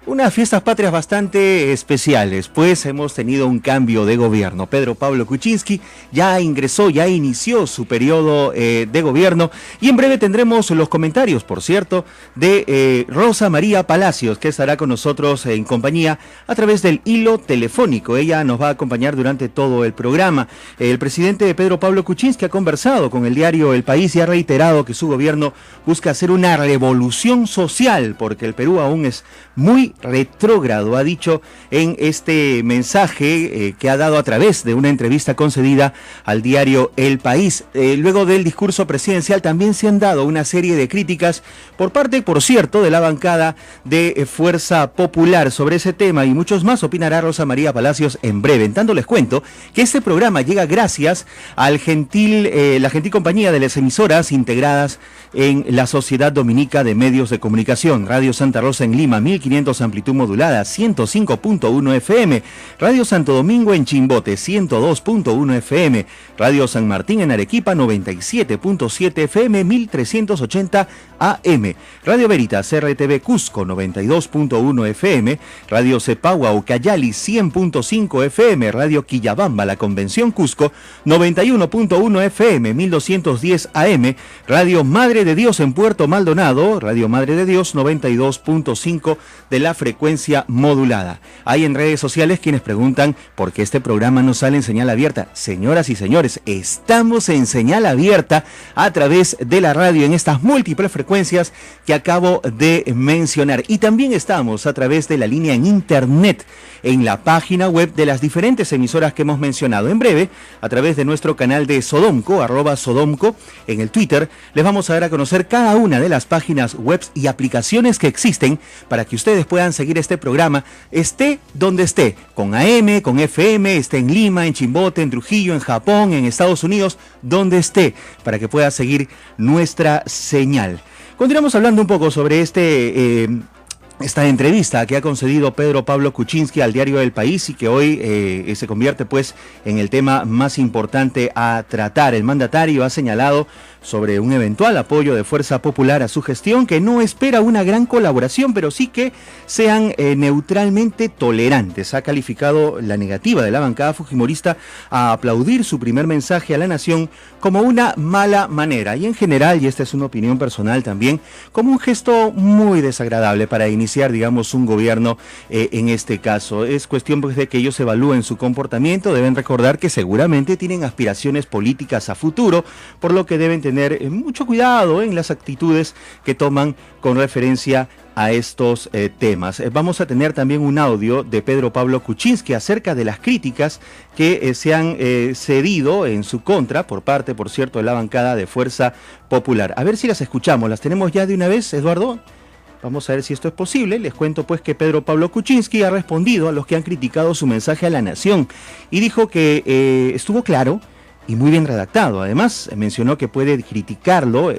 unas fiestas patrias bastante especiales, pues hemos tenido un cambio de gobierno. Pedro Pablo Kuczynski ya inició su periodo de gobierno y en breve tendremos los comentarios, por cierto, de Rosa María Palacios, que estará con nosotros en compañía a través del hilo telefónico. Ella nos va a acompañar durante todo el programa. El presidente Pedro Pablo Kuczynski ha conversado con el diario El País y ha reiterado que su gobierno busca hacer una revolución social, porque el Perú aún es muy retrógrado, ha dicho en este mensaje que ha dado a través de una entrevista concedida al diario El País. Luego del discurso presidencial también se han dado una serie de críticas por parte, por cierto, de la bancada de Fuerza Popular sobre ese tema y muchos más. Opinará Rosa María Palacios en breve. En tanto les cuento que este programa llega gracias al la gentil compañía de las emisoras integradas en la Sociedad Dominica de Medios de Comunicación. Radio Santa Rosa en Lima, 1500 amplitud modulada, 105.1 FM. Radio Santo Domingo en Chimbote, 102.1 FM. Radio San Martín en Arequipa, 97.7 FM, 1380 AM. Radio Veritas RTV Cusco, 92.1 FM. Radio Cepagua Ucayali, 100.5 FM. Radio Quillabamba, La Convención Cusco, 91.1 FM, 1210 AM. Radio Madre de Dios en Puerto Maldonado, Radio Madre de Dios, 92.5 de la frecuencia modulada. Hay en redes sociales quienes preguntan por qué este programa no sale en señal abierta. Señoras y señores, estamos en señal abierta a través de la radio en estas múltiples frecuencias que acabo de mencionar. Y también estamos a través de la línea en internet, en la página web de las diferentes emisoras que hemos mencionado. En breve, a través de nuestro canal de Sodomco, @Sodomco, en el Twitter, les vamos a dar a conocer cada una de las páginas web y aplicaciones que existen para que ustedes puedan puedan seguir este programa, esté donde esté, con AM, con FM, esté en Lima, en Chimbote, en Trujillo, en Japón, en Estados Unidos, donde esté, para que pueda seguir nuestra señal. Continuamos hablando un poco sobre esta entrevista que ha concedido Pedro Pablo Kuczynski al diario El País y que hoy se convierte pues en el tema más importante a tratar. El mandatario ha señalado sobre un eventual apoyo de Fuerza Popular a su gestión, que no espera una gran colaboración, pero sí que sean neutralmente tolerantes. Ha calificado la negativa de la bancada fujimorista a aplaudir su primer mensaje a la nación como una mala manera y en general, y esta es una opinión personal también, como un gesto muy desagradable para iniciar, digamos, un gobierno en este caso. Es cuestión pues de que ellos evalúen su comportamiento, deben recordar que seguramente tienen aspiraciones políticas a futuro, por lo que deben tener mucho cuidado en las actitudes que toman con referencia a estos temas. Vamos a tener también un audio de Pedro Pablo Kuczynski acerca de las críticas que se han cedido en su contra por parte, por cierto, de la bancada de Fuerza Popular. A ver si las escuchamos. ¿Las tenemos ya de una vez, Eduardo? Vamos a ver si esto es posible. Les cuento pues que Pedro Pablo Kuczynski ha respondido a los que han criticado su mensaje a la nación y dijo que estuvo claro y muy bien redactado. Además, mencionó que pueden criticarlo,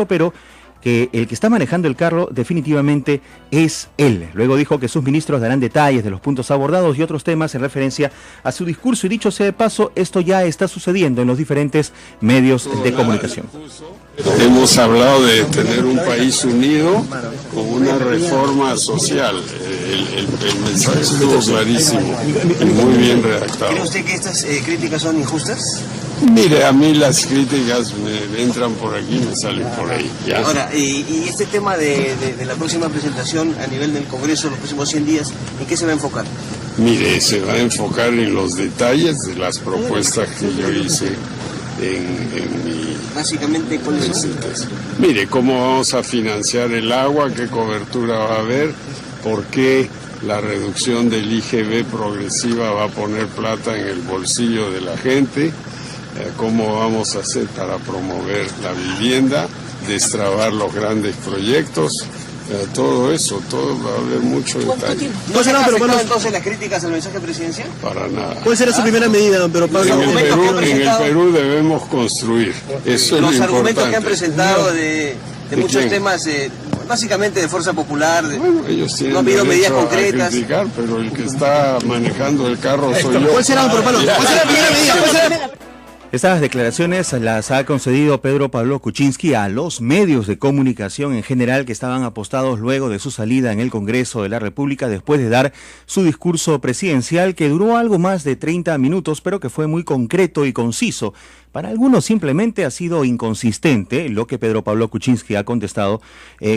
pero que el que está manejando el carro definitivamente es él. Luego dijo que sus ministros darán detalles de los puntos abordados y otros temas en referencia a su discurso. Y dicho sea de paso, esto ya está sucediendo en los diferentes medios de comunicación. Hemos hablado de tener un país unido con una reforma social. El mensaje estuvo clarísimo y muy bien redactado. ¿Cree usted que estas críticas son injustas? Mire, a mí las críticas me entran por aquí y me salen por ahí. ¿Ya? Ahora, y este tema de la próxima presentación a nivel del Congreso, los próximos 100 días, ¿en qué se va a enfocar? Mire, se va a enfocar en los detalles de las propuestas que yo hice en mi... Básicamente, ¿cuáles son? Mire, cómo vamos a financiar el agua, qué cobertura va a haber, por qué la reducción del IGB progresiva va a poner plata en el bolsillo de la gente, cómo vamos a hacer para promover la vivienda, destrabar los grandes proyectos, todo eso, todo va a haber mucho detalle. ¿No se han afectado entonces las críticas al mensaje presidencial? Para nada. ¿Cuál será su primera medida, don Pedro Pablo? En el Perú debemos construir. Eso es lo importante. Los argumentos que han presentado de muchos temas, básicamente de Fuerza Popular, bueno, ellos tienen no ha habido medidas concretas. A criticar, pero el que está manejando el carro soy yo. ¿Cuál será, don Pedro Pablo? ¿Cuál será la primera medida? ¿Cuál será? Estas declaraciones las ha concedido Pedro Pablo Kuczynski a los medios de comunicación en general que estaban apostados luego de su salida en el Congreso de la República después de dar su discurso presidencial que duró algo más de 30 minutos, pero que fue muy concreto y conciso. Para algunos simplemente ha sido inconsistente lo que Pedro Pablo Kuczynski ha contestado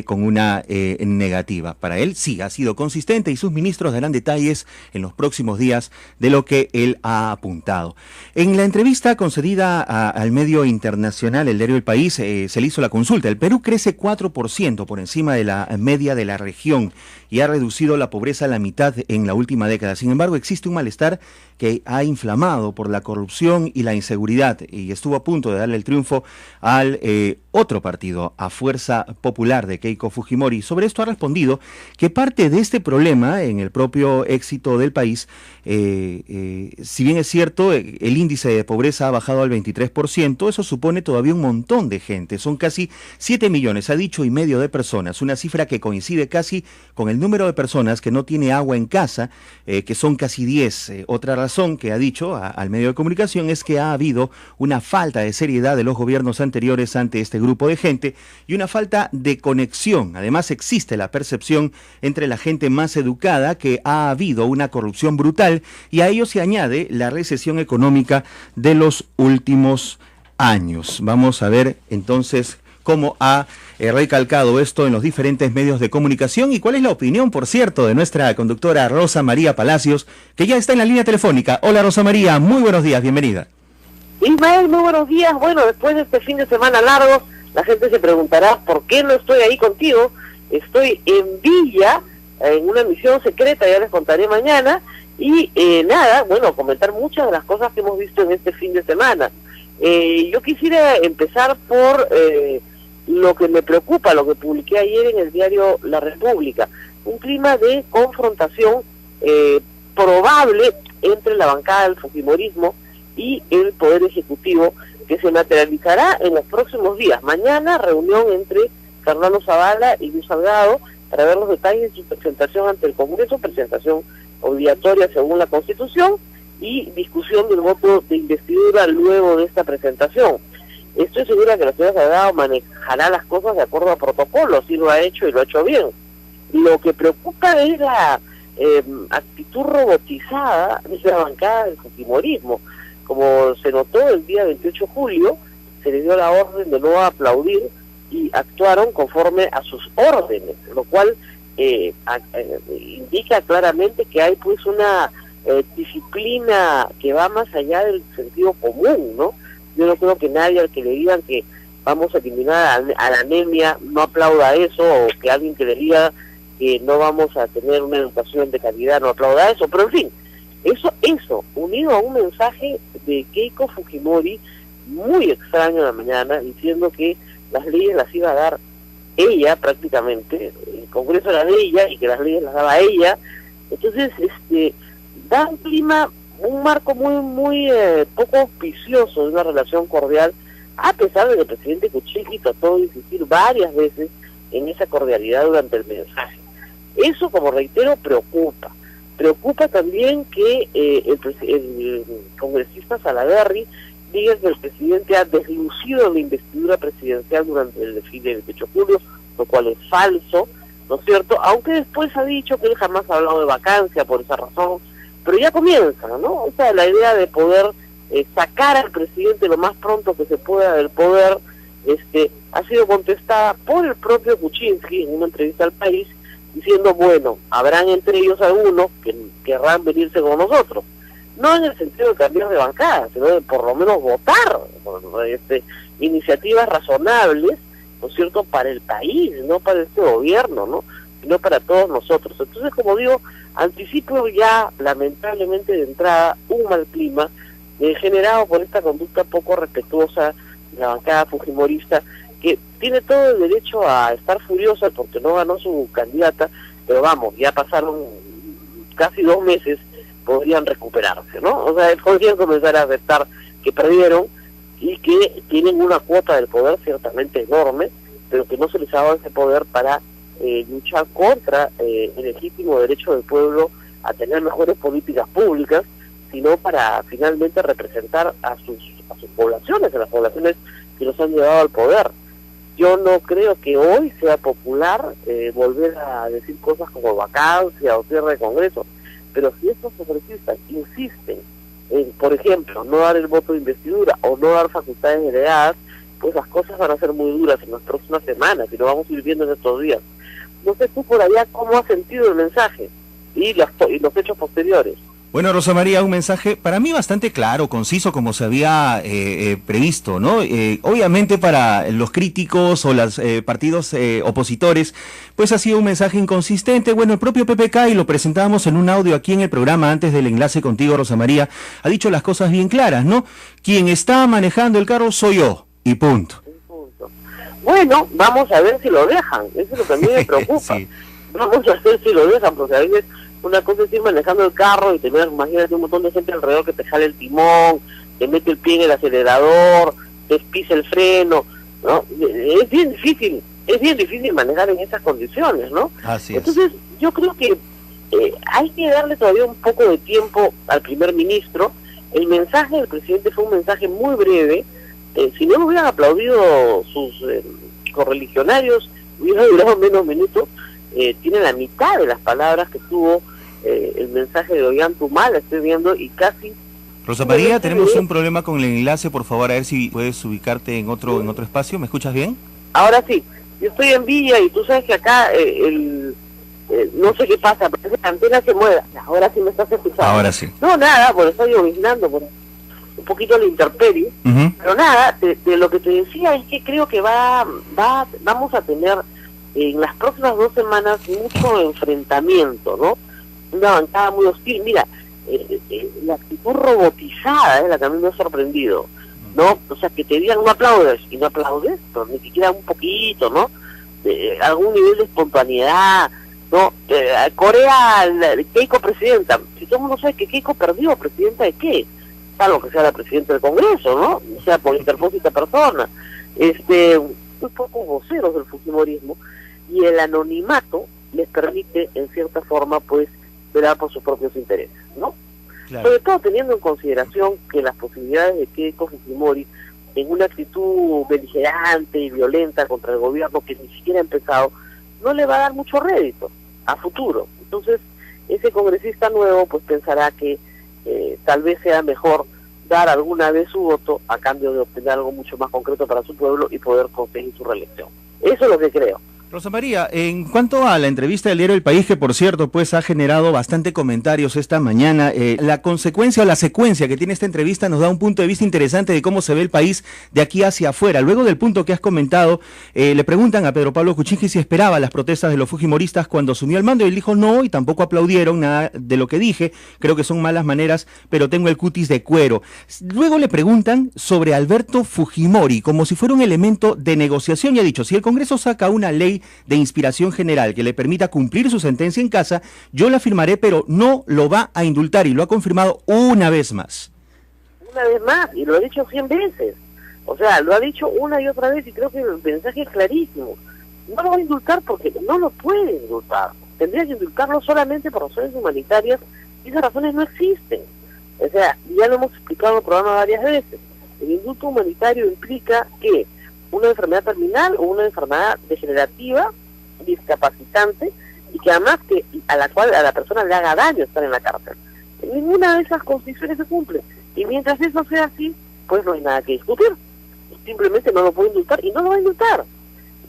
con una negativa. Para él sí ha sido consistente y sus ministros darán detalles en los próximos días de lo que él ha apuntado. En la entrevista concedida al medio internacional, el diario El País, se le hizo la consulta. El Perú crece 4% por encima de la media de la región y ha reducido la pobreza a la mitad en la última década. Sin embargo, existe un malestar que ha inflamado por la corrupción y la inseguridad y estuvo a punto de darle el triunfo al otro partido, a Fuerza Popular de Keiko Fujimori. Sobre esto ha respondido que parte de este problema en el propio éxito del país, si bien es cierto, el índice de pobreza ha bajado al 23%, eso supone todavía un montón de gente, son casi 7 millones, ha dicho, y medio de personas, una cifra que coincide casi con el número de personas que no tiene agua en casa, que son casi 10. Otra razón que ha dicho al medio de comunicación es que ha habido una falta de seriedad de los gobiernos anteriores ante este grupo de gente y una falta de conexión. Además, existe la percepción entre la gente más educada que ha habido una corrupción brutal y a ello se añade la recesión económica de los últimos años. Vamos a ver entonces cómo ha recalcado esto en los diferentes medios de comunicación y cuál es la opinión, por cierto, de nuestra conductora Rosa María Palacios, que ya está en la línea telefónica. Hola Rosa María, muy buenos días, bienvenida. Ismael, muy buenos días. Bueno, después de este fin de semana largo, la gente se preguntará por qué no estoy ahí contigo. Estoy en Villa, en una misión secreta, ya les contaré mañana, y comentar muchas de las cosas que hemos visto en este fin de semana. Yo quisiera empezar por lo que me preocupa, lo que publiqué ayer en el diario La República, un clima de confrontación probable entre la bancada del fujimorismo y el Poder Ejecutivo, que se materializará en los próximos días. Mañana, reunión entre Fernando Zavala y Luis Salgado para ver los detalles de su presentación ante el Congreso, presentación obligatoria según la Constitución, y discusión del voto de investidura luego de esta presentación. Estoy segura que la señora Salgado manejará las cosas de acuerdo a protocolo, así lo ha hecho y lo ha hecho bien. Lo que preocupa es la actitud robotizada de la bancada del fujimorismo. Como se notó el día 28 de julio, se les dio la orden de no aplaudir y actuaron conforme a sus órdenes, lo cual indica claramente que hay pues una disciplina que va más allá del sentido común, ¿no? Yo no creo que nadie al que le digan que vamos a eliminar a la anemia no aplauda eso, o que alguien que le diga que no vamos a tener una educación de calidad no aplauda eso, pero en fin, eso unido a un mensaje de Keiko Fujimori muy extraño en la mañana, diciendo que las leyes las iba a dar ella prácticamente, el Congreso era de ella y que las leyes las daba ella. Entonces da un clima, un marco muy poco auspicioso de una relación cordial, a pesar de que el presidente Kuczynski trató de insistir varias veces en esa cordialidad durante el mensaje. Eso, como reitero, preocupa. Preocupa también que el congresista Salaverry diga que el presidente ha deslucido la investidura presidencial durante el desfile del 28 de julio, lo cual es falso, ¿no es cierto? Aunque después ha dicho que él jamás ha hablado de vacancia por esa razón, pero ya comienza, ¿no? O sea, la idea de poder sacar al presidente lo más pronto que se pueda del poder, ha sido contestada por el propio Kuczynski en una entrevista al País, diciendo, bueno, habrán entre ellos algunos que querrán venirse con nosotros. No en el sentido de cambiar de bancada, sino de por lo menos votar iniciativas razonables, ¿no es cierto?, para el país, no para este gobierno, ¿no?, sino para todos nosotros. Entonces, como digo, anticipo ya, lamentablemente de entrada, un mal clima generado por esta conducta poco respetuosa de la bancada fujimorista, que tiene todo el derecho a estar furiosa porque no ganó su candidata, pero vamos, ya pasaron casi 2 meses, podrían recuperarse, ¿no? O sea, podrían comenzar a aceptar que perdieron y que tienen una cuota del poder ciertamente enorme, pero que no se les ha dado ese poder para luchar contra el legítimo derecho del pueblo a tener mejores políticas públicas, sino para finalmente representar a sus poblaciones, a las poblaciones que los han llevado al poder. Yo no creo que hoy sea popular volver a decir cosas como vacancia o cierre de Congreso, pero si estos congresistas insisten en, por ejemplo, no dar el voto de investidura o no dar facultades delegadas, pues las cosas van a ser muy duras en las próximas semanas y lo vamos a ir viendo en estos días. No sé tú por allá cómo has sentido el mensaje y los hechos posteriores. Bueno, Rosa María, un mensaje para mí bastante claro, conciso, como se había previsto, ¿no? Obviamente para los críticos o los partidos opositores, pues ha sido un mensaje inconsistente. Bueno, el propio PPK, y lo presentábamos en un audio aquí en el programa antes del enlace contigo, Rosa María, ha dicho las cosas bien claras, ¿no? Quien está manejando el carro soy yo, y punto. Bueno, vamos a ver si lo dejan, eso es lo que a mí me preocupa. Sí. Vamos a ver si lo dejan, porque a veces una cosa es ir manejando el carro y tener, imagínate, un montón de gente alrededor que te jale el timón, te mete el pie en el acelerador, te pisa el freno, ¿no? Es bien difícil manejar en esas condiciones, ¿no? Así es. Entonces, yo creo que hay que darle todavía un poco de tiempo al primer ministro. El mensaje del presidente fue un mensaje muy breve. Si no lo hubieran aplaudido sus correligionarios, hubiera durado menos minutos. Tiene la mitad de las palabras que tuvo el mensaje de Ollanta-Humala, estoy viendo, y casi... Rosa María, tenemos un problema con el enlace, por favor, a ver si puedes ubicarte en otro espacio. ¿Me escuchas bien? Ahora sí, yo estoy en Villa y tú sabes que acá no sé qué pasa, pero la antena se mueve. Ahora sí me estás escuchando. Ahora sí. No, nada, porque estoy lloviznando por un poquito la intemperie, pero nada, de lo que te decía es que creo que vamos a tener en las próximas 2 semanas mucho enfrentamiento, ¿no? Una bancada muy hostil. Mira, la actitud robotizada es la que a mí me ha sorprendido. ¿no? O sea, que te digan no aplaudes, y no aplaudes, pero ni siquiera un poquito, ¿no? Algún nivel de espontaneidad, ¿no? Corea, Keiko presidenta, si todo el mundo sabe que Keiko perdió, ¿presidenta de qué? Salvo que sea la presidenta del Congreso, ¿no? O sea, por interpósita persona. Un poco voceros del fujimorismo, y el anonimato les permite, en cierta forma, pues, velar por sus propios intereses, ¿no? Claro. Sobre todo teniendo en consideración que las posibilidades de Keiko Fujimori, en una actitud beligerante y violenta contra el gobierno que ni siquiera ha empezado, no le va a dar mucho rédito a futuro. Entonces, ese congresista nuevo pues pensará que tal vez sea mejor dar alguna vez su voto a cambio de obtener algo mucho más concreto para su pueblo y poder conseguir su reelección. Eso es lo que creo. Rosa María, en cuanto a la entrevista del diario El País, que por cierto pues ha generado bastante comentarios esta mañana, la consecuencia o la secuencia que tiene esta entrevista nos da un punto de vista interesante de cómo se ve el país de aquí hacia afuera. Luego del punto que has comentado, le preguntan a Pedro Pablo Kuczynski si esperaba las protestas de los fujimoristas cuando asumió el mando, y él dijo no, y tampoco aplaudieron nada de lo que dije, creo que son malas maneras, pero tengo el cutis de cuero. Luego le preguntan sobre Alberto Fujimori, como si fuera un elemento de negociación, y ha dicho, si el Congreso saca una ley de inspiración general que le permita cumplir su sentencia en casa, yo la firmaré, pero no lo va a indultar, y lo ha confirmado una vez más. Una vez más, y lo ha dicho 100 veces. O sea, lo ha dicho una y otra vez, y creo que el mensaje es clarísimo. No lo va a indultar porque no lo puede indultar. Tendría que indultarlo solamente por razones humanitarias, y esas razones no existen. O sea, ya lo hemos explicado en el programa varias veces. El indulto humanitario implica que una enfermedad terminal o una enfermedad degenerativa, discapacitante, y que además que a la persona le haga daño estar en la cárcel. Ninguna de esas condiciones se cumple, y mientras eso sea así, pues no hay nada que discutir. Simplemente no lo puede indultar, y no lo va a indultar.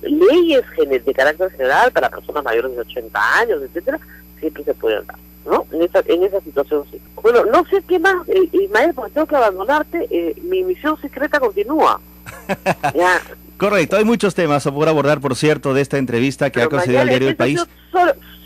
Leyes de carácter general para personas mayores de 80 años, etcétera, siempre se pueden dar, ¿no? En esa situación sí. Bueno, no sé qué más, Ismael, porque tengo que abandonarte, mi misión secreta continúa. Ya. Correcto, hay muchos temas por abordar, por cierto, de esta entrevista que ha concedido el diario El País.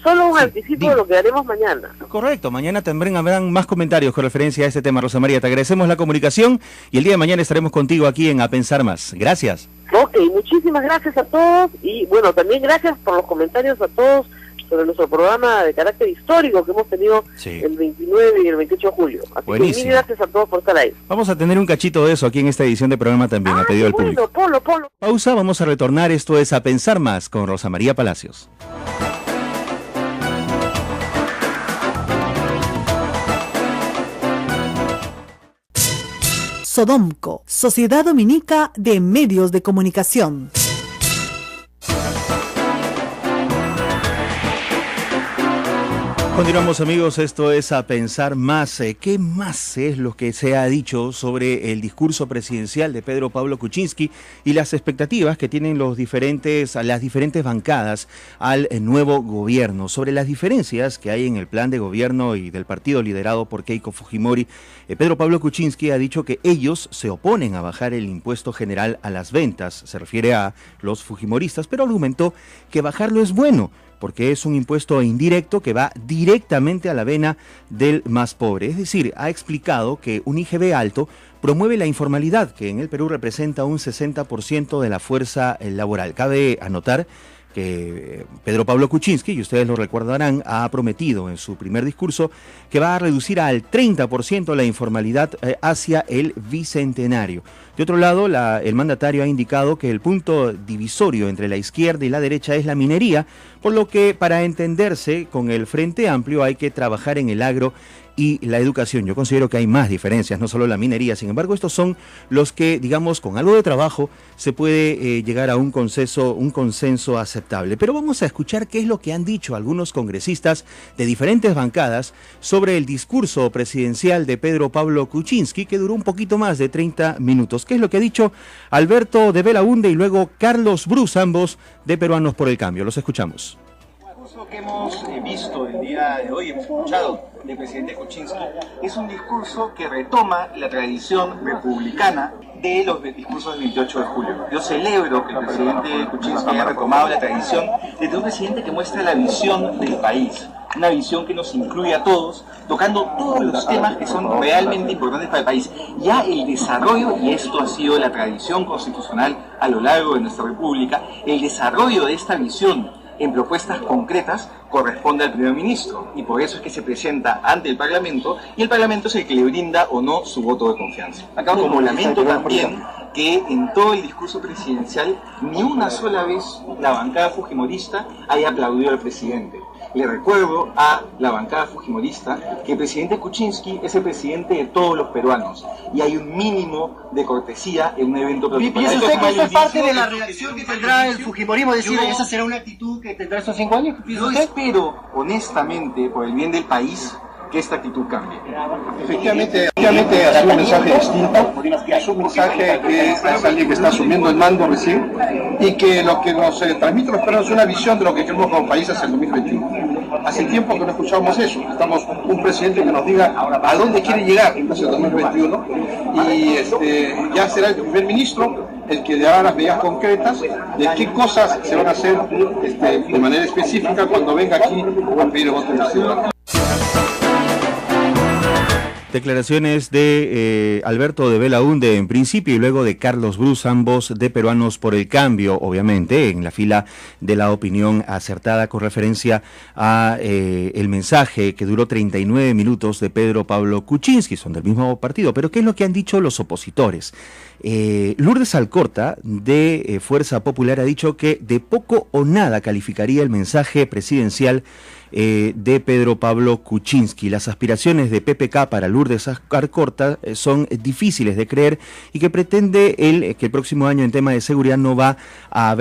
Solo un anticipo de lo que haremos mañana. Correcto, mañana también habrán más comentarios con referencia a este tema, Rosa María. Te agradecemos la comunicación y el día de mañana estaremos contigo aquí en A Pensar Más. Gracias. Ok, muchísimas gracias a todos, y bueno, también gracias por los comentarios a todos sobre nuestro programa de carácter histórico que hemos tenido el 29 y el 28 de julio. Así buenísimo. Que mil gracias a todos por estar ahí. Vamos a tener un cachito de eso aquí en esta edición de programa también, a pedido del público. Polo. Pausa, vamos a retornar. Esto es A Pensar Más con Rosa María Palacios. Sodomco, Sociedad Dominica de Medios de Comunicación. Continuamos, amigos, esto es A Pensar Más. ¿Qué más es lo que se ha dicho sobre el discurso presidencial de Pedro Pablo Kuczynski y las expectativas que tienen las diferentes bancadas al nuevo gobierno? Sobre las diferencias que hay en el plan de gobierno y del partido liderado por Keiko Fujimori, Pedro Pablo Kuczynski ha dicho que ellos se oponen a bajar el impuesto general a las ventas, se refiere a los fujimoristas, pero argumentó que bajarlo es bueno, porque es un impuesto indirecto que va directamente a la vena del más pobre. Es decir, ha explicado que un IGB alto promueve la informalidad, que en el Perú representa un 60% de la fuerza laboral. Cabe anotar que Pedro Pablo Kuczynski, y ustedes lo recordarán, ha prometido en su primer discurso que va a reducir al 30% la informalidad hacia el bicentenario. De otro lado, el mandatario ha indicado que el punto divisorio entre la izquierda y la derecha es la minería, por lo que para entenderse con el Frente Amplio hay que trabajar en el agro y la educación. Yo considero que hay más diferencias, no solo la minería. Sin embargo, estos son los que, digamos, con algo de trabajo se puede llegar a un consenso aceptable. Pero vamos a escuchar qué es lo que han dicho algunos congresistas de diferentes bancadas sobre el discurso presidencial de Pedro Pablo Kuczynski, que duró un poquito más de 30 minutos. ¿Qué es lo que ha dicho Alberto de Belaunde y luego Carlos Brus, ambos de Peruanos por el Cambio? Los escuchamos. Lo que hemos visto el día de hoy, hemos escuchado del presidente Kuczynski, es un discurso que retoma la tradición republicana de los discursos del 28 de julio. Yo celebro que el presidente Kuczynski haya retomado la tradición de un presidente que muestra la visión del país, una visión que nos incluye a todos, tocando todos los temas que son realmente importantes para el país. Ya el desarrollo, y esto ha sido la tradición constitucional a lo largo de nuestra república, el desarrollo de esta visión en propuestas concretas corresponde al primer ministro, y por eso es que se presenta ante el Parlamento, y el Parlamento es el que le brinda o no su voto de confianza. Como lamento también que en todo el discurso presidencial ni una sola vez la bancada fujimorista haya aplaudido al presidente. Le recuerdo a la bancada fujimorista que el presidente Kuczynski es el presidente de todos los peruanos y hay un mínimo de cortesía en un evento protocolario. ¿Piensa usted que eso es parte de la reacción que tendrá el fujimorismo? Es decir, ¿esa será una actitud que tendrá estos 5 años? Yo espero, honestamente, por el bien del país, que esta actitud cambie. Efectivamente es un mensaje distinto, es un mensaje que es alguien que está asumiendo el mando recién y que lo que nos transmite los peruanos es una visión de lo que queremos como país hacia el 2021. Hace tiempo que no escuchábamos eso, necesitamos un presidente que nos diga a dónde quiere llegar hacia el 2021 y ya será el primer ministro el que dará las medidas concretas de qué cosas se van a hacer de manera específica cuando venga aquí a pedir el voto de la ciudadanía. Declaraciones de Alberto de Belaúnde en principio y luego de Carlos Brus, ambos de Peruanos por el Cambio, obviamente en la fila de la opinión acertada con referencia a el mensaje que duró 39 minutos de Pedro Pablo Kuczynski, son del mismo partido, pero ¿qué es lo que han dicho los opositores? Lourdes Alcorta de Fuerza Popular ha dicho que de poco o nada calificaría el mensaje presidencial de Pedro Pablo Kuczynski. Las aspiraciones de PPK para Lourdes Alcorta son difíciles de creer y que pretende que el próximo año en tema de seguridad no va a haber